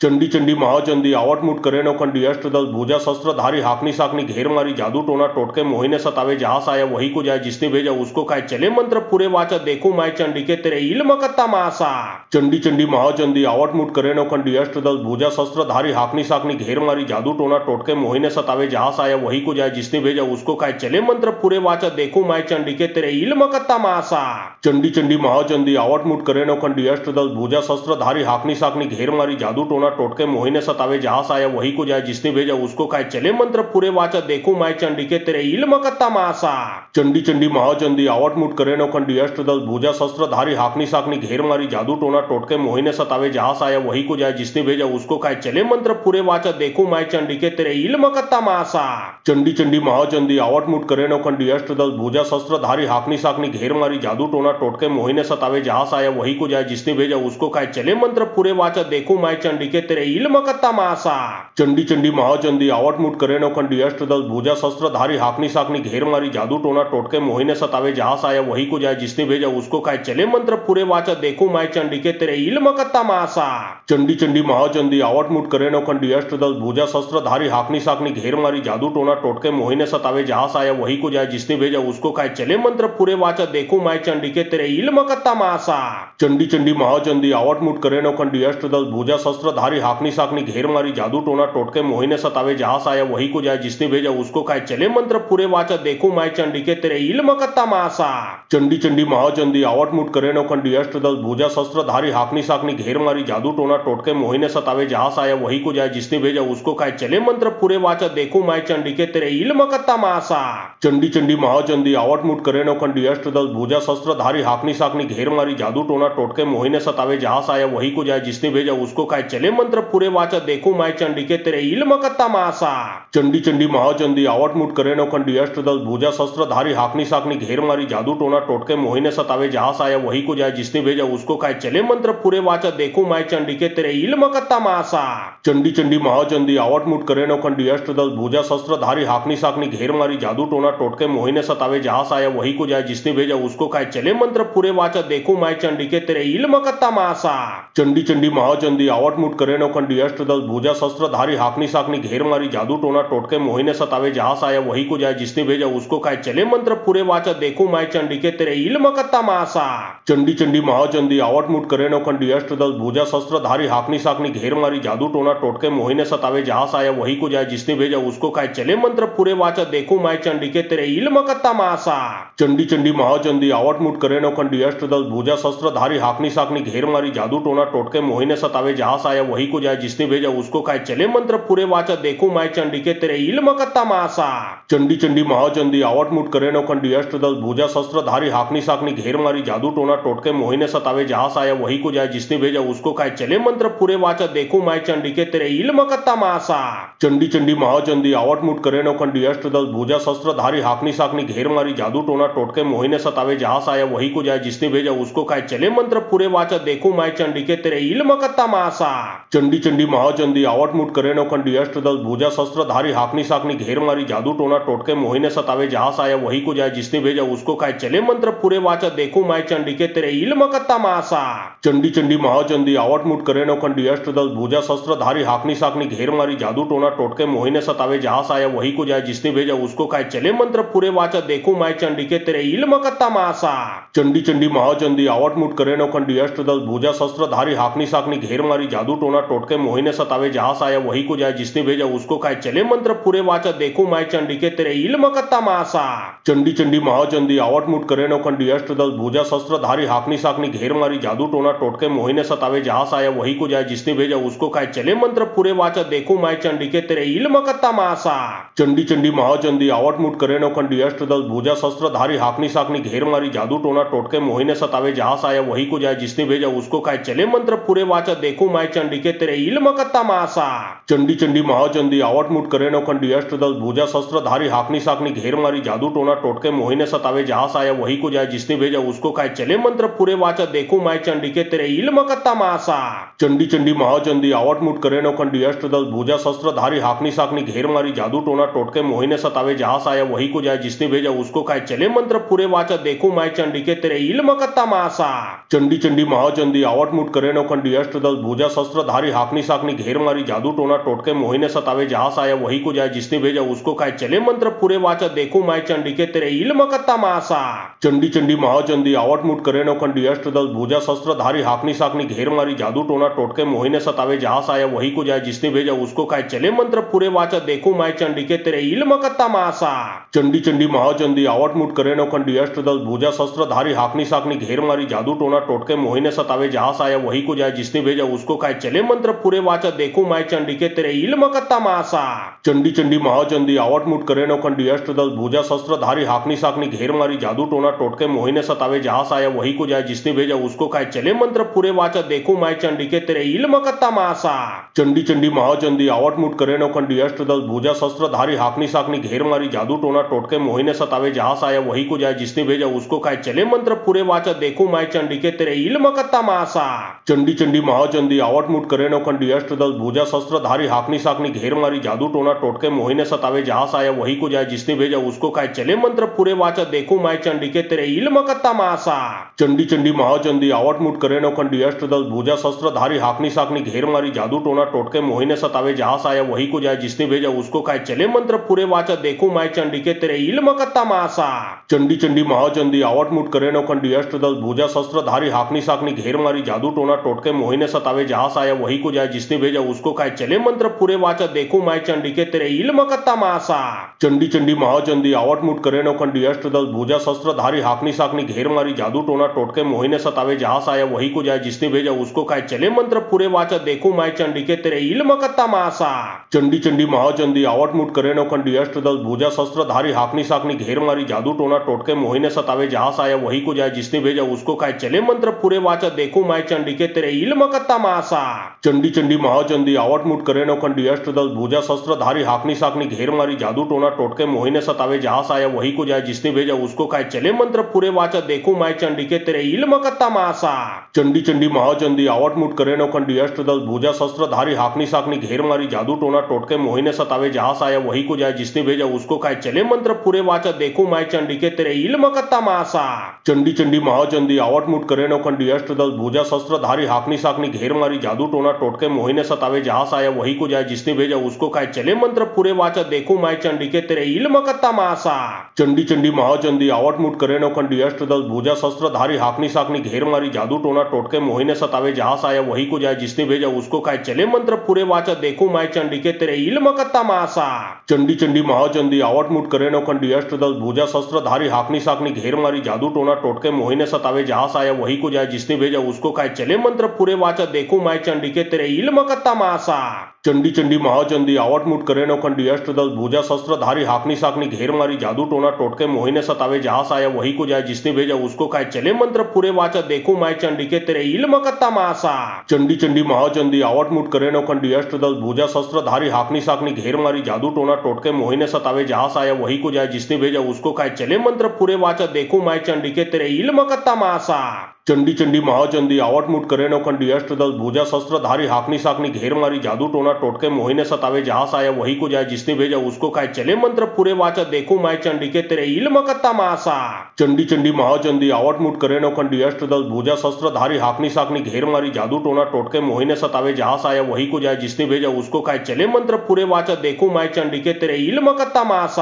चंडी चंडी महाचंडी आवट मुठ करे नो कंडी अष्टदल भुजा शस्त्रधारी हाकनी साकनी घेर मारी जादू टोना टोटके मोहिने सतावे जहां आया वही को जाए जिसने भेजा उसको खाए चले मंत्र पूरे वाचा देखू माय चंडी के तेरे इल्म का तमाशा। चंडी चंडी महाचंडी आवट मुठ करे नो कंडी अष्टदल भुजा शस्त्रधारी हाकनी साकनी घेर मारी जादू टोना टोटके मोहिने सतावे जहां आया वही को जाए जिसने भेजा उसको खाए चले मंत्र पूरे वाचा देखू माय चंडी के तेरे इल्म का तमाशा। चंडी चंडी महाचंडी आवट मुठ करे नो कंडी अष्टदल भुजा शस्त्रधारी हाकनी साकनी घेर मारी जादू टोना टोटके मोहिने सतावे जहां आया वही को जाए जिसने भेजा उसको खाए चले मंत्र पूरे वाचा देखू माय चंडी के तेरे इल्म का तमाशा। चंडी चंडी महाचंडी आवट मुठ करे नो कंडी अष्टदल भुजा शस्त्रधारी हाकनी साकनी घेर मारी जादू टोना टोटके मोहिने सतावे जहां आया वही को जाए जिसने भेजा उसको खाए चले मंत्र पूरे वाचा देखू माय चंडी के तेरे इल्म का तमाशा। चंडी चंडी महाचंडी आवट मुठ करे नो कंडी अष्टदल भुजा शस्त्रधारी हाकनी साकनी घेर मारी जादू टोना टोटके मोहिने सतावे जहां आया वही को जाए जिसने भेजा उसको खाए चले मंत्र पूरे वाचा देखू माय चंडी के तेरे इल्म का तमाशा। चंडी चंडी महाचंडी आवट मुठ करे नो कंडी अष्टदल भुजा शस्त्रधारी हाकनी साकनी घेर मारी जादू टोना टोटके मोहिने सतावे जहां आया वही को जाए जिसने भेजा उसको खाए चले मंत्र पूरे वाचा देखू माय चंडी के तेरे इल्म का तमाशा। चंडी चंडी महाचंडी आवट मुठ करे नो कंडी अष्टदल भुजा शस्त्रधारी हाकनी साकनी घेर मारी जादू टोना टोटके मोहिने सतावे जहां आया वही को जाए जिसने भेजा उसको खाए चले मंत्र पूरे वाचा देखू माय चंडी के तेरे इल्म का तमाशा। चंडी चंडी महाचंडी आवटमुट करे नौखंडी अष्टदल भुजा शस्त्रधारी हाकनी साकनी घेर मारी जादू टोना टोटके मोहिने सतावे जहां आया वही को जाए जिसने भेजा उसको खाए चले मंत्र पूरे वाचा देखो माय चंडी के तेरे इल्म कत्ता मासा। चंडी चंडी महाचंडी आवटमुट करे नौखंडी अष्टदल भुजा शस्त्रधारी हाकनी साकनी घेर मारी जादू टोना टोटके मोहिने सतावे जहां आया वही को जाए जिसने भेजा उसको खाए चले मंत्र पूरे वाचा देखो माय चंडी के तेरे इल्म कत्ता मासा। चंडी चंडी महाचंडी आवटमुट करे नौखंडी अष्टदल भुजा शस्त्रधारी हाकनी साकनी घेर मारी जादू टोना टोटके मोहिने सतावे जहां आया वही को जाए जिसने भेजा उसको खाए चले मंत्र पूरे वाचा देखो माय चंडी के तेरे इल्म कत्ता मासा। चंडी चंडी महाचंडी आवटमुट करे नौखंडी अष्टदल भुजा शस्त्रधारी हाकनी साकनी घेर मारी जादू टोना टोटके मोहिने सतावे जहां आया वही को जाए जिसने भेजा उसको खाए चले मंत्र पूरे वाचा देखो माय चंडी के तेरे इल्म कत्ता मासा। चंडी चंडी महाचंडी आवटमुट करे नौखंडी अष्टदल भुजा शस्त्रधारी हाकनी साकनी घेर मारी जादू टोना टोटके मोहिने सतावे जहां आया वही को जाए जिसने भेजा उसको खाए चले मंत्र पूरे वाचा देखो माय चंडी के तेरे इल्म कत्ता मासा। चंडी चंडी महाचंडी आवटमुट करे नौखंडी अष्टदल भुजा शस्त्रधारी हाकनी साकनी घेर मारी जादू टोना टोटके मोहिने सतावे जहां आया वही को जाए जिसने भेजा उसको खाए चले मंत्र पूरे वाचा देखो माय चंडी के तेरे इल्म कत्ता मासा। चंडी चंडी महाचंडी आवटमुट करे नौखंडी अष्टदल भुजा शस्त्रधारी हाकनी साकनी घेर मारी जादू टोना टोटके मोहिने सतावे जहां आया वही को जाए जिसने भेजा उसको खाए चले मंत्र पूरे वाचा देखो माय चंडी के तेरे इल्म कत्ता मासा। चंडी चंडी महाचंडी आवटमुट करे नौखंडी अष्टदल भुजा शस्त्रधारी हाकनी साकनी घेर मारी जादू टोना टोटके मोहिने सतावे जहां आया वही को जाए जिसने भेजा उसको खाए चले मंत्र पूरे वाचा देखो माय चंडी के तेरे इल्म कत्ता मासा। चंडी चंडी महाचंडी आवटमुट करे नौखंडी अष्टदल भुजा शस्त्रधारी हाकनी साकनी घेर मारी जादू टोना टोटके मोहिने सतावे जहां आया वही को जाए जिसने भेजा उसको खाए चले मंत्र पूरे वाचा देखो माय चंडी के तेरे इल्म कत्ता मासा। चंडी चंडी महाचंडी आवटमुट करे नौखंडी अष्टदल भुजा शस्त्रधारी हाकनी साकनी घेर मारी जादू टोना टोटके मोहिने सतावे जहां आया वही को जाए जिसने भेजा उसको खाए चले मंत्र पूरे वाचा देखो माय चंडी के तेरे इल्म कत्ता मासा। चंडी चंडी महाचंडी आवटमुट करे नौखंडी अष्टदल भुजा शस्त्रधारी हाकनी साकनी घेर मारी जादू टोना टोटके मोहिने सतावे जहां आया वही को जाए जिसने भेजा उसको खाए चले मंत्र पूरे वाचा देखो माय चंडी के तेरे इल्म कत्ता मासा। चंडी चंडी महाचंडी आवटमुट करे नौखंडी अष्टदल भुजा शस्त्रधारी हाकनी साकनी घेर मारी जादू टोना टोटके मोहिने सतावे जहां आया वही को जाए जिसने भेजा उसको खाए चले मंत्र पूरे वाचा देखो माय चंडी के तेरे इल्म कत्ता मासा। चंडी चंडी महाचंडी आवटमुट करे नौखंडी अष्टदल भुजा शस्त्रधारी हाकनी साकनी घेर मारी जादू टोना टोटके मोहिने सतावे जहां आया वही को जाए जिसने भेजा उसको खाए चले मंत्र पूरे वाचा देखो माय चंडी के तेरे इल्म कत्ता मासा। चंडी चंडी महाचंडी आवटमुट करे नौखंडी अष्टदल भुजा शस्त्रधारी हाकनी साकनी घेर मारी जादू टोना टोटके मोहिने सतावे जहां आया वही को जाए जिसने भेजा उसको खाए चले मंत्र पूरे वाचा देखो माय चंडी के तेरे इल्म कत्ता मासा। चंडी चंडी महाचंडी आवटमुट करे नौखंडी अष्टदल भुजा शस्त्रधारी हाकनी साकनी घेर मारी जादू टोना टोटके मोहिने सतावे जहां आया वही को जाए जिसने भेजा उसको खाए चले मंत्र पूरे वाचा देखो माय चंडी के तेरे इल्म कत्ता मासा। चंडी चंडी महाचंडी आवटमुट करे नौखंडी अष्टदल भुजा शस्त्रधारी हाकनी साकनी घेर मारी जादू टोना टोटके मोहिने सतावे जहां आया वही को जाए जिसने भेजा उसको खाए चले मंत्र पूरे वाचा देखो माय चंडी के तेरे इल्म कत्ता मासा। चंडी चंडी महाचंडी आवटमुट करे नौखंडी अष्टदल भुजा शस्त्रधारी हाकनी साकनी घेर मारी जादू टोना टोटके मोहिने सतावे जहां आया वही को जाए जिसने भेजा उसको खाए चले मंत्र पूरे वाचा देखो माय चंडी के तेरे इल्म कत्ता मासा। चंडी चंडी महाचंडी आवटमुट करे नौखंडी अष्टदल भुजा शस्त्रधारी हाकनी साकनी घेर मारी जादू टोना टोटके मोहिने सतावे जहां आया वही को जाए जिसने भेजा उसको खाए चले मंत्र पूरे वाचा देखो माय चंडी के तेरे इल्म कत्ता मासा। चंडी चंडी महाचंडी आवटमुट करे नौखंडी अष्टदल भुजा शस्त्रधारी हाकनी साकनी घेर मारी जादू टोना टोटके मोहिने सतावे जहां आया वही को जाए जिसने भेजा उसको खाए चले मंत्र पूरे वाचा देखो माय चंडी के तेरे इल्म कत्ता मासा। चंडी चंडी महाचंडी आवटमुट करे नौखंडी अष्टदल भुजा शस्त्रधारी हाकनी साकनी घेर मारी जादू टोना टोटके मोहिने सतावे जहां आया वही को जाए जिसने भेजा उसको खाए चले मंत्र पूरे वाचा देखो माय चंडी के तेरे इल्म कत्ता मासा। चंडी चंडी महाचंडी आवटमुट करे नौखंडी अष्टदल भुजा शस्त्रधारी हाकनी साकनी घेर मारी जादू टोना टोटके मोहिने सतावे जहां आया वही को जाए जिसने भेजा उसको खाए चले मंत्र पूरे वाचा देखो माय चंडी के तेरे इल्म कत्ता मासा। चंडी चंडी महाचंडी आवटमुट करे नौखंडी अष्टदल भुजा शस्त्रधारी हाकनी साकनी घेर मारी जादू टोना टोटके मोहिने सतावे जहां आया वही को जाए जिसने भेजा उसको खाए चले मंत्र पूरे वाचा देखो माय चंडी के तेरे इल्म कत्ता मासा। चंडी चंडी महाचंडी आवटमुट करे नौखंडी अष्टदल भुजा शस्त्रधारी हाकनी साकनी घेर मारी जादू टोना टोटके मोहिने सतावे जहां आया वही को जाए जिसने भेजा उसको खाए चले मंत्र पूरे वाचा देखो माय चंडी के तेरे इल्म कत्ता मासा। चंडी चंडी महाचंडी आवटमुट करे नौखंडी अष्टदल भुजा शस्त्रधारी हाकनी साकनी घेर मारी जादू टोना टोटके मोहिने सतावे जहां आया वही को जाए जिसने भेजा उसको खाए चले मंत्र पूरे वाचा देखो माय चंडी के तेरे इल्म कत्ता मासा। चंडी चंडी महाचंडी आवटमुट करे नौखंडी अष्टदल भुजा शस्त्रधारी धारी हाकनी साकनी घेर मारी जादू टोना टोटके मोहिने सतावे जहां से आया वही को जाए जिसने भेजा उसको खाए चले मंत्र पूरे वाचा देखू माय चंडी के तेरे इल्म कत्ता मासा चंडी चंडी महाचंडी आवट मुठ करे नो खंडी अष्टदल भुजा शस्त्र धारी हाकनी साकनी घेर मारी जादू टोना टोटके मोहिने सतावे जहां से आया वही को जाए जिसने भेजा उसको खाए चले मंत्र पूरे वाचा देखू माय चंडी के तेरे इल्म कत्ता मासा चंडी चंडी महाचंडी आवट मुठ करे नो खंडी अष्टदल भुजा शस्त्र धारी हाकनी साकनी घेर मारी जादू टोना टोटके मोहिने सतावे जहां से आया वही को जाए जिसने भेजा उसको खाए चले मंत्र पूरे वाचा देखू माय चंडी के तेरे इल्म कत्ता मासा चंडी चंडी महाचंडी आवट मुठ करे नो खंडी अष्टदल भुजा शस्त्र धारी हाकनी साकनी घेर मारी जादू टोना टोटके मोहिने सतावे जहां से आया वही को जाए जिसने भेजा उसको खाए चले मंत्र पूरे वाचा देखू माय चंडी के तेरे इल्म कत्ता मासा चंडी चंडी महाचंडी आवट मुठ करे नो खंडी अष्टदल भुजा शस्त्र धारी हाकनी साकनी घेर मारी जादू टोना टोटके मोहिने सतावे जहां से आया वही को जाए जिसने भेजा उसको खाए चले मंत्र पूरे वाचा देखू माय चंडी के तेरे इल्म कत्ता मासा चंडी चंडी महाचंडी आवट मुठ करे नो खंडी अष्टदल भुजा शस्त्र धारी हाकनी साकनी घेर मारी जादू टोना टोटके मोहिने सतावे जहां से आया वही को जाए जिसने भेजा उसको खाए चले मंत्र पूरे वाचा देखू माय चंडी के तेरे इल्म कत्ता मासा चंडी चंडी महाचंडी आवट मुठ करे नो खंडी अष्टदल भुजा शस्त्र धारी हाकनी साकनी घेर मारी जादू टोना टोटके मोहिने सतावे जहां से आया वही को जाए जिसने भेजा उसको खाए चले मंत्र पूरे वाचा देखू माय चंडी के तेरे इल्म कत्ता मासा चंडी चंडी महाचंडी आवट मुठ करे नो खंडी अष्टदल भुजा शस्त्र धारी हाकनी साकनी घेर मारी जादू टोना टोटके मोहिने सतावे जहां से आया वही को जाए जिसने भेजा उसको खाए चले मंत्र पूरे वाचा देखू माय चंडी के तेरे इल्म कत्ता मासा चंडी चंडी महाचंडी आवट मुठ करे नो खंडी अष्टदल भुजा शस्त्र धारी हाकनी साकनी घेर मारी जादू टोना टोटके मोहिने सतावे जहां से आया वही को जाए जिसने भेजा उसको खाए चले मंत्र पूरे वाचा देखू माय चंडी के तेरे इल्म कत्ता मासा चंडी चंडी महाचंडी आवट मुठ करे नो खंडी अष्टदल भुजा शस्त्र धारी हाकनी साकनी घेर मारी जादू टोना टोटके मोहिने सतावे जहां से आया वही को जाए जिसने भेजा उसको खाए चले मंत्र पूरे वाचा देखू माय चंडी के तेरे इल्म कत्ता मासा चंडी चंडी महाचंडी आवट मुठ करे नो खंडी अष्टदल भुजा शस्त्र धारी हाकनी साकनी घेर मारी जादू टोना टोटके मोहिने सतावे जहां से आया वही को जाए जिसने भेजा उसको खाए चले मंत्र पूरे वाचा देखू माय चंडी के तेरे इल्म कत्ता मासा चंडी चंडी महाचंडी आवट मुठ करे नो खंडी अष्टदल भुजा शस्त्र धारी हाकनी साकनी घेर मारी जादू टोना टोटके मोहिने सतावे जहां से आया वही को जाए जिसने भेजा उसको खाए चले मंत्र पूरे वाचा देखू माय चंडी के तेरे इल्म कत्ता मासा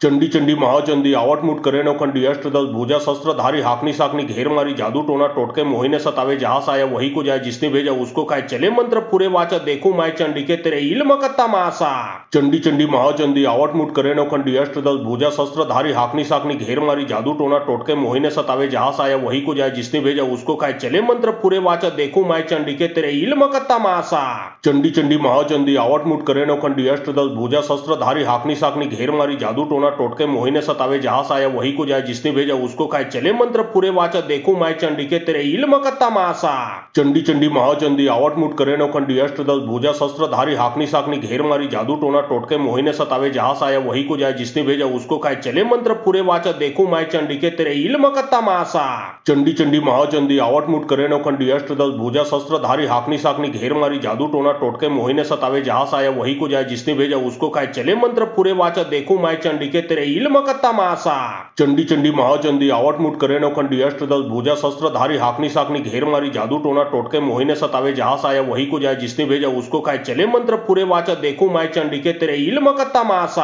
चंडी चंडी महाचंडी आवट मुठ करे नो खंडी अष्टदल भुजा शस्त्र धारी हाकनी साकनी घेर मारी जादू टोना टोटके मोहिने सतावे जहां से आया वही को जाए जिसने भेजा उसको खाए चले मंत्र पूरे वाचा देखू माय चंडी के तेरे इल्म कत्ता मासा चंडी चंडी महाचंडी आवट मुठ करे नो खंडी अष्टदल भुजा शस्त्र धारी हाकनी साकनी घेर मारी जादू टोना टोटके मोहिने सतावे जहां से आया वही को जाए जिसने भेजा उसको खाए चले मंत्र पूरे वाचा देखू माय चंडी के तेरे इल्म कत्ता मासा चंडी चंडी महाचंडी आवट मुठ करे नो खंडी अष्टदल भुजा शस्त्र धारी हाकनी साकनी घेर मारी जादू टोना टोटके मोहिने सतावे जहां से आया वही को जाए जिसने भेजा उसको खाए चले मंत्र पूरे वाचा देखू माय चंडी के तेरे इल्म कत्ता मासा चंडी चंडी महाचंडी आवट मुठ करे नो खंडी अष्टदल भुजा शस्त्र धारी हाकनी साकनी घेर मारी जादू टोना टोटके मोहिने सतावे जहां से आया वही को जाए जिसने भेजा उसको खाए चले मंत्र पूरे वाचा देखू माय चंडी के तेरे इल्म कत्ता मासा चंडी चंडी महाचंडी आवट मुठ करे नो खंडी अष्टदल भुजा शस्त्र धारी हाकनी साकनी घेर मारी जादू टोना टोटके मोहिने सतावे जहां से आया वही को जाए जिसने भेजा उसको खाए चले मंत्र पूरे वाचा देखू माय चंडी के तेरे इल्म कत्ता मासा चंडी चंडी महाचंडी आवट मुठ करे नो खंडी अष्टदल भुजा शस्त्र धारी हाकनी साकनी घेर मारी जादू टोना टोटके मोहिने सतावे जहां से आया वही को जाए जिसने भेजा उसको खाए चले मंत्र पूरे वाचा देखू माय चंडी के तेरे इल्म कत्ता मासा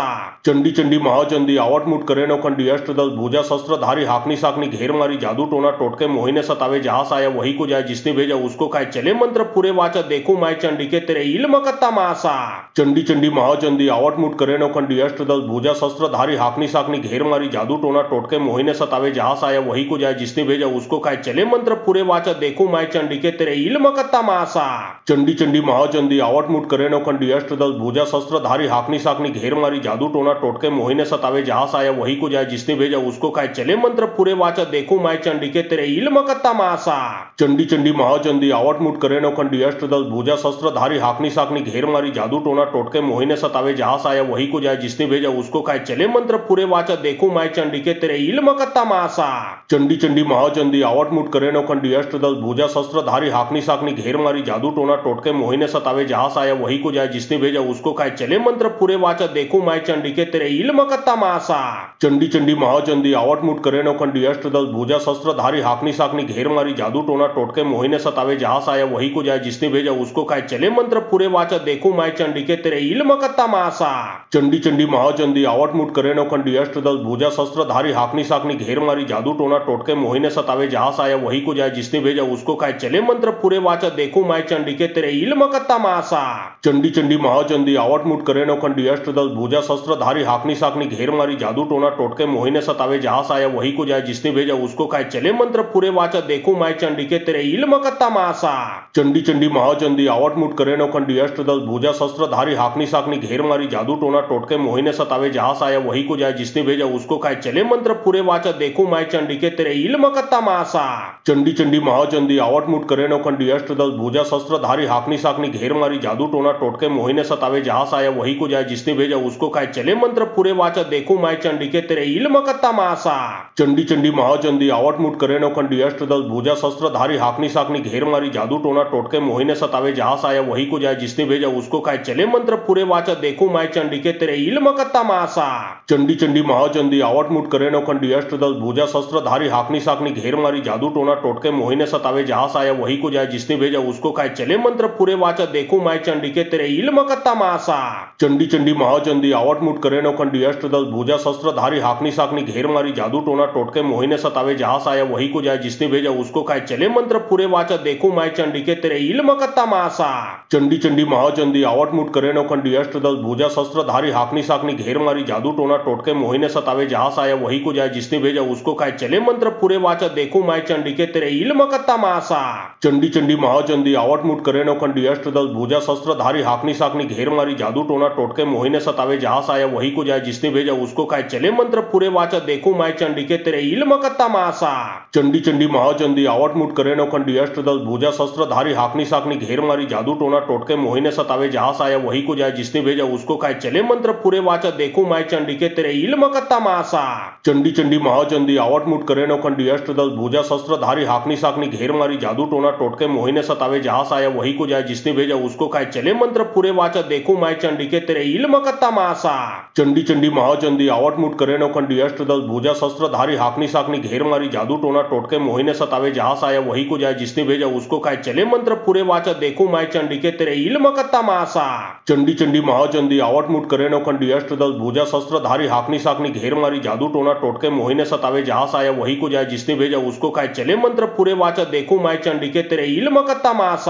चंडी चंडी महाचंडी आवट मुठ करे नो खंडी अष्टदल भुजा शस्त्र धारी हाकनी साकनी घेर मारी जादू टोना टोटके मोहिने सतावे जहां से आया वही को जाए जिसने भेजा उसको खाए चले मंत्र पूरे वाचा देखू माय चंडी के तेरे इल्म कत्ता मासा चंडी चंडी महाचंडी आवट मुठ करे नो खंडी अष्टदल भुजा शस्त्र धारी हाकनी साकनी घेर मारी जादू टोना टोटके मोहिने सतावे जहां से आया वही को जाए जिसने भेजा उसको खाए चले मंत्र पूरे वाचा देखू माय चंडी के तेरे इल्म कत्ता मासा चंडी चंडी महाचंडी आवट मुठ करे नो खंडी अष्टदल भुजा शस्त्र धारी हाकनी साकनी घेर मारी जादू टोना टोटके मोहिने सतावे जहां से आया वही को जाए जिसने भेजा उसको खाए चले मंत्र पूरे वाचा देखू माय चंडी के तेरे इल्म कत्ता मासा चंडी चंडी महाचंडी आवट मुठ करे नो खंडी अष्टदल भुजा शस्त्र धारी हाकनी साकनी घेर मारी जादू टोना टोटके मोहिने सतावे जहां से आया वही को जाए जिसने भेजा उसको खाए चले मंत्र पूरे वाचा देखू माय चंडी के तेरे इल्म कत्ता मासा चंडी चंडी महाचंडी आवट मुठ करे नो खंडी अष्टदल भुजा शस्त्र धारी हाकनी साकनी घेर मारी जादू टोना टोटके मोहिने सतावे जहां से आया वही को जाए जिसने भेजा उसको खाए चले मंत्र पूरे वाचा देखू माय चंडी के तेरे इल्म कत्ता मासा चंडी चंडी महाचंडी आवट मुठ करे नो खंडी अष्टदल भुजा शस्त्र धारी हाकनी साकनी घेर मारी जादू टोना टोटके मोहिने सतावे जहां से आया वही को जाए जिसने भेजा उसको खाए चले मंत्र पूरे वाचा देखू माय चंडी के तेरे इल्म कत्ता मासा चंडी चंडी महाचंडी आवट मुठ करे नो खंडी अष्टदल भुजा शस्त्र धारी हाकनी साकनी घेर मारी जादू टोना टोटके मोहिने सतावे जहां से आया वही को जाए, जिसने भेजा उसको खाए, चले मंत्र पूरे वाचा, देखो माय चंडी के तेरे इल्म का तमाशा। चंडी चंडी महाचंडी आवट मुठ करे नौखंडी अष्टदल भुजा शस्त्रधारी हाकनी साकनी घेर मारी जादू टोना टोटके मोहिने सतावे, जहां आया वही को जाए, जिसने भेजा उसको खाए, चले मंत्र पूरे वाचा, देखो माय चंडी के तेरे इल्म का तमाशा। चंडी चंडी महाचंडी आवट मुठ करे नौखंडी अष्टदल भुजा शस्त्रधारी हाकनी साकनी घेर मारी जादू टोना टोटके मोहिने सतावे, जहां आया वही को जाए, जिसने भेजा उसको खाए, चले मंत्र पूरे वाचा, देखो माय चंडी के तेरे इल्म का तमाशा। चंडी चंडी महाचंडी आवट मुठ करे नौखंडी अष्टदल भुजा शस्त्रधारी हाकनी साकनी घेर मारी जादू टोना टोटके मोहिने सतावे, जहां आया वही को जाए, जिसने भेजा उसको खाए, चले मंत्र पूरे वाचा, देखो माय चंडी के तेरे इल्म का तमाशा। चंडी चंडी महाचंडी आवट मुठ करे नौखंडी अष्टदल भुजा शस्त्रधारी हाकनी साकनी घेर मारी जादू टोना टोटके मोहिने सतावे, जहां आया वही को जाए, जिसने भेजा उसको खाए, चले मंत्र पूरे वाचा, देखो माय चंडी के तेरे इल्म का तमाशा। चंडी चंडी महाचंडी आवट मुठ करे नौखंडी अष्टदल भुजा शस्त्रधारी हाकनी साकनी घेर मारी जादू टोना टोटके मोहिने सतावे, जहां आया वही को जाए, जिसने भेजा उसको खाए, चले मंत्र पूरे वाचा, देखो माय चंडी के तेरे इल्म का तमाशा। चंडी चंडी महाचंडी आवट मुठ करे नौखंडी अष्टदल भुजा शस्त्रधारी हाकनी साकनी घेर मारी जादू टोना टोटके मोहिने सतावे, जहां आया वही को जाए, जिसने भेजा उसको खाए, चले मंत्र पूरे वाचा, देखो माय चंडी के तेरे इल्म का तमाशा। चंडी चंडी महाचंडी आवट मुठ करे नौखंडी अष्टदल भुजा शस्त्रधारी हाकनी साकनी घेर मारी जादू टोना टोटके मोहिने सतावे, जहां आया वही को जाए, जिसने भेजा उसको खाए, चले मंत्र पूरे वाचा, देखो माय चंडी के तेरे इल्म का तमाशा। चंडी चंडी महाचंडी आवट मुठ करे नौखंडी अष्टदल भुजा शस्त्रधारी हाकनी साकनी घेर मारी जादू टोना टोटके मोहिने सतावे, जहां आया वही को जाए, जिसने भेजा उसको खाए, चले मंत्र पूरे वाचा, देखो माय चंडी के तेरे इल्म का तमाशा। चंडी चंडी महाचंडी आवट मुठ करे नौखंडी अष्टदल भुजा शस्त्रधारी हाकनी साकनी घेर मारी जादू टोना टोटके मोहिने सतावे, जहां आया वही को जाए, जिसने भेजा उसको खाए, चले मंत्र पूरे वाचा, देखो माय चंडी के तेरे इल्म का तमाशा। चंडी चंडी महाचंडी आवट मुठ करे नौखंडी अष्टदल भुजा शस्त्रधारी हाकनी साकनी घेर मारी जादू टोना टोटके मोहिने सतावे, जहां आया वही को जाए, जिसने भेजा उसको खाए, चले मंत्र पूरे वाचा, देखो माय चंडी के तेरे इल्म का तमाशा। चंडी चंडी महाचंडी आवट मुठ करे नौखंडी अष्टदल भुजा शस्त्रधारी हाकनी साकनी घेर मारी जादू टोना टोटके मोहिने सतावे, जहां आया वही को जाए, जिसने भेजा उसको खाए, चले मंत्र पूरे वाचा, देखो माय चंडी के तेरे इल्म का तमाशा। चंडी चंडी महाचंडी आवट मुठ करे नौखंडी अष्टदल भुजा शस्त्रधारी हाकनी साकनी घेर मारी जादू टोना टोटके मोहिने सतावे, जहां आया वही को जाए, जिसने भेजा उसको खाए, चले मंत्र पूरे वाचा, देखो माय चंडी के तेरे इल्म का तमाशा। चंडी चंडी महाचंडी आवट मुठ करे नौखंडी अष्टदल भुजा शस्त्रधारी हाकनी साकनी घेर मारी जादू टोना टोटके मोहिने सतावे, जहां आया वही को जाए, जिसने भेजा उसको खाए, चले मंत्र पूरे वाचा, देखो माय चंडी के तेरे इल्म का तमाशा।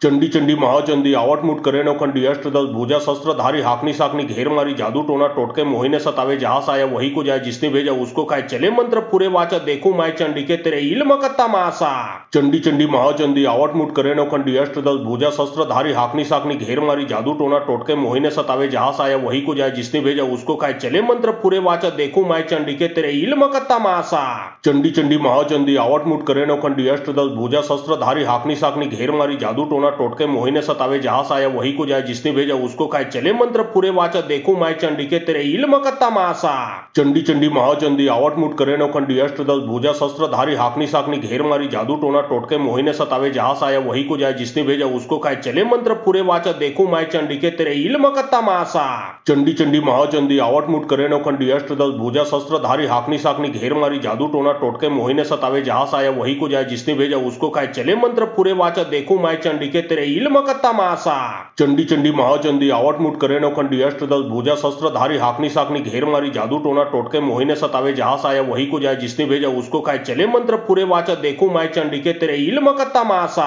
चंडी चंडी महाचंडी आवट मुठ करे नौखंडी अष्टदल भुजा शस्त्रधारी हाकनी साकनी घेर मारी जादू टोना टोटके मोहिने सतावे, जहां आया वही को जाए, जिसने भेजा उसको खाए, चले मंत्र पूरे वाचा, देखो माय चंडी के तेरे इल्म का तमाशा। चंडी चंडी महाचंडी आवट मुठ करे नौखंडी अष्टदल भुजा शस्त्रधारी हाकनी साकनी घेर मारी जादू टोना टोटके मोहिने सतावे, जहां आया वही को जाए, जिसने भेजा उसको खाए, चले मंत्र पूरे वाचा, देखो माय चंडी के तेरे इल्म का तमाशा। चंडी चंडी महाचंडी आवट मुठ करे नौखंडी अष्टदल भुजा शस्त्रधारी हाकनी साकनी घेर मारी जादू टोना टोटके मोहिने सतावे, जहां आया वही को जाए, जिसने भेजा उसको खाए, चले मंत्र पूरे वाचा, देखो माय चंडी के तेरे इल्म का तमाशा। चंडी चंडी महाचंडी आवट मुठ करे नौखंडी अष्टदल भुजा शस्त्रधारी हाकनी साकनी घेर मारी जादू टोना टोटके मोहिने सतावे, जहां आया वही को जाए, जिसने भेजा उसको खाए, चले मंत्र पूरे वाचा, देखो माय चंडी के तेरे इल्म का तमाशा। चंडी चंडी महाचंडी आवट मुठ करे नौखंडी अष्टदल भुजा शस्त्रधारी हाकनी साकनी घेर मारी जादू टोना टोटके मोहिने सतावे, जहां आया वही को जाए, जिसने भेजा उसको खाए, चले मंत्र पूरे वाचा, देखो माय चंडी के तेरे इल्म का तमाशा।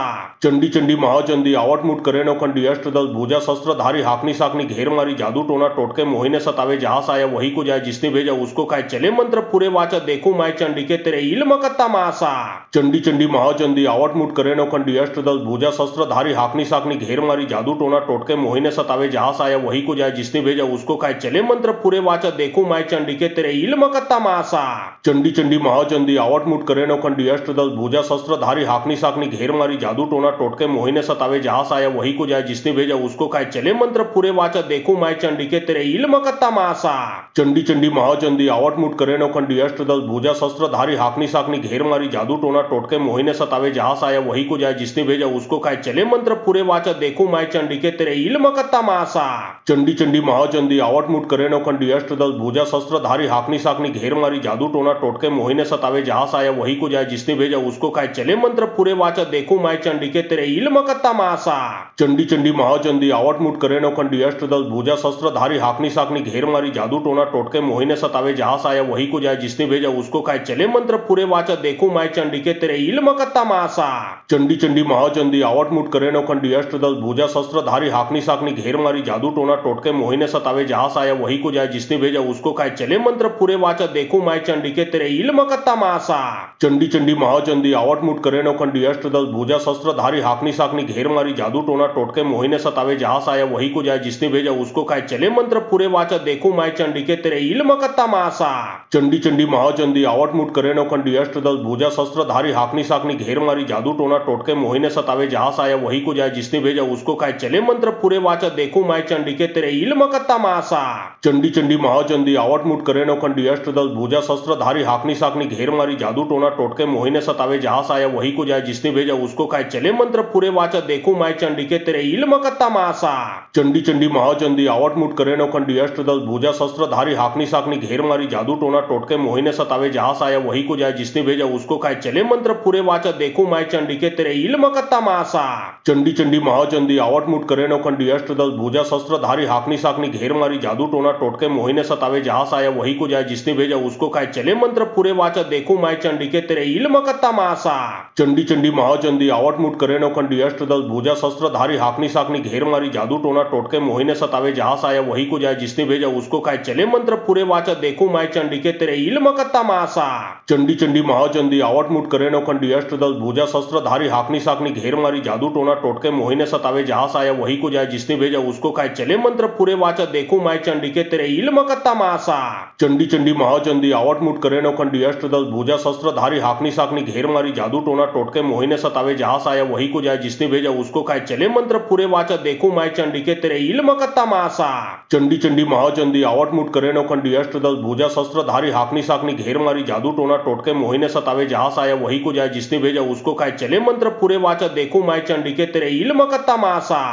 चंडी चंडी महाचंडी आवट मुठ करे नौखंडी अष्टदल भुजा शस्त्रधारी हाकनी साकनी घेर मारी जादू टोना टोटके मोहिने सतावे, जहां आया वही को जाए, जिसने भेजा उसको खाए, चले मंत्र पूरे वाचा, देखो माय चंडी के तेरे इल्म का तमाशा। चंडी चंडी महाचंडी आवट मुठ करे नौखंडी अष्टदल भुजा शस्त्रधारी हाकनी साकनी घेर मारी जादू टोना टोटके मोहिने सतावे, जहां आया वही को जाए, जिसने भेजा उसको खाए, चले मंत्र पूरे वाचा, देखो माय चंडी के तेरे इल्म का तमाशा। चंडी चंडी महाचंडी आवट मुठ करे नौखंडी अष्टदल भुजा शस्त्रधारी हाकनी साकनी घेर मारी जादू टोना टोटके मोहिने सतावे, जहां आया वही को जाए, जिसने भेजा उसको खाए, चले मंत्र पूरे वाचा, देखो माय चंडी के तेरे इल्म का तमाशा। चंडी चंडी महाचंडी आवट मुठ करे नौखंडी अष्टदल भुजा शस्त्रधारी हाकनी साकनी घेर मारी जादू टोना टोटके मोहिने सतावे, जहां आया वही को जाए, जिसने भेजा उसको खाए, चले मंत्र पूरे वाचा, देखो माय चंडी के तेरे इल्म का तमाशा। चंडी चंडी महाचंडी आवट मुठ करे नौखंडी अष्टदल भुजा शस्त्रधारी हाकनी साकनी घेर मारी जादू टोना टोटके मोहिने सतावे, जहां आया वही को जाए, जिसने भेजा उसको खाए, चले मंत्र पूरे वाचा देखू माय चंडी के तेरे इल्म का तमाशा। चंडी चंडी महाचंडी आवट मुठ करे नौखंडी अष्टदल भुजा शस्त्रधारी हाकनी साकनी घेर मारी जादू टोना टोटके मोहिने सतावे जहां आया वही को जाए जिसने भेजा उसको खाए चले मंत्र पूरे वाचा देखू माय चंडी के तेरे इल्म का तमाशा। चंडी चंडी महाचंडी आवट मुठ करे नौखंडी अष्टदल भुजा शस्त्रधारी हाकनी साकनी घेर मारी जादू टोना टोटके मोहिने सतावे जहां आया वही को जाए जिसने भेजा उसको खाए चले मंत्र पूरे वाचा देखू माय चंडी के तेरे इल्म का तमाशा। चंडी चंडी महाचंडी आवट मुठ करे नौखंडी अष्टदल भुजा शस्त्रधारी हाकनी साकनी घेर मारी जादू टोना टोटके मोहिने सतावे जहां आया वही को जाए जिसने भेजा उसको खाए चले मंत्र पूरे वाचा देखू माय चंडी के तेरे इल्म का तमाशा। चंडी चंडी महाचंडी आवट मुठ करे नौखंडी अष्टदल भुजा शस्त्रधारी हाकनी साकनी घेर मारी जादू टोना टोटके मोहिने सतावे जहां आया वही को जाए जिसने भेजा उसको खाए चले मंत्र पूरे वाचा देखू माय चंडी के तेरे इल्म का तमाशा। चंडी चंडी महाचंडी आवट मुठ करे नौखंडी अष्टदल भुजा शस्त्रधारी हाकनी साकनी घेर मारी जादू टोना टोटके मोहिने सतावे जहां आया वही को जाए जिसने भेजा उसको खाए चले मंत्र पूरे वाचा देखू माय चंडी के तेरे इल्म का तमाशा। चंडी चंडी महाचंडी आवट मुठ करे नौखंडी अष्टदल भुजा शस्त्रधारी हाकनी साकनी घेर मारी जादू टोना टोटके मोहिने सतावे जहां आया वही को जाए जिसने भेजा उसको खाए चले मंत्र पूरे वाचा देखू माय चंडी के तेरे इल्म का तमाशा। चंडी चंडी महाचंडी आवट मुठ करे नौखंडी अष्टदल भुजा शस्त्रधारी हाकनी साकनी घेर मारी जादू टोना टोटके मोहिने सतावे जहां आया वही को जाए जिसने भेजा उसको खाए चले मंत्र पूरे वाचा देखू माय चंडी के तेरे इल्म का तमाशा। चंडी चंडी महाचंडी आवट मुठ करे नौखंडी अष्टदल भुजा शस्त्रधारी हाकनी साकनी घेर मारी जादू टोना टोटके मोहिने सतावे जहां आया वही को जाए जिसने भेजा उसको खाए चले मंत्र पूरे वाचा देखू माय चंडी के तेरे इल्म का तमाशा। चंडी चंडी महाचंडी आवट मुठ करे नौखंडी अष्टदल भुजा शस्त्रधारी हाकनी साकनी घेर मारी जादू टोना टोटके मोहिने सतावे जहां आया वही को जाए जिसने भेजा उसको खाए चले मंत्र पूरे वाचा देखू माय चंडी के तेरे इल्म का तमाशा। चंडी चंडी महाचंडी आवट मुठ करे नौखंडी अष्टदल भुजा शस्त्रधारी हाकनी साकनी घेर मारी जादू टोना टोटके मोहिने सतावे जहां आया वही को जाए जिसने भेजा उसको खाए चले मंत्र पूरे वाचा देखू माय चंडी के तेरे इल्म का तमाशा। चंडी चंडी महाचंडी आवट मुठ करे नौखंडी अष्टदल भुजा शस्त्रधारी हाकनी साकनी घेर मारी जादू टोना टोटके मोहिने सतावे जहां आया वही को जाए जिसने भेजा उसको खाए चले मंत्र पूरे वाचा देखू माय चंडी के तेरे इल्म का तमाशा।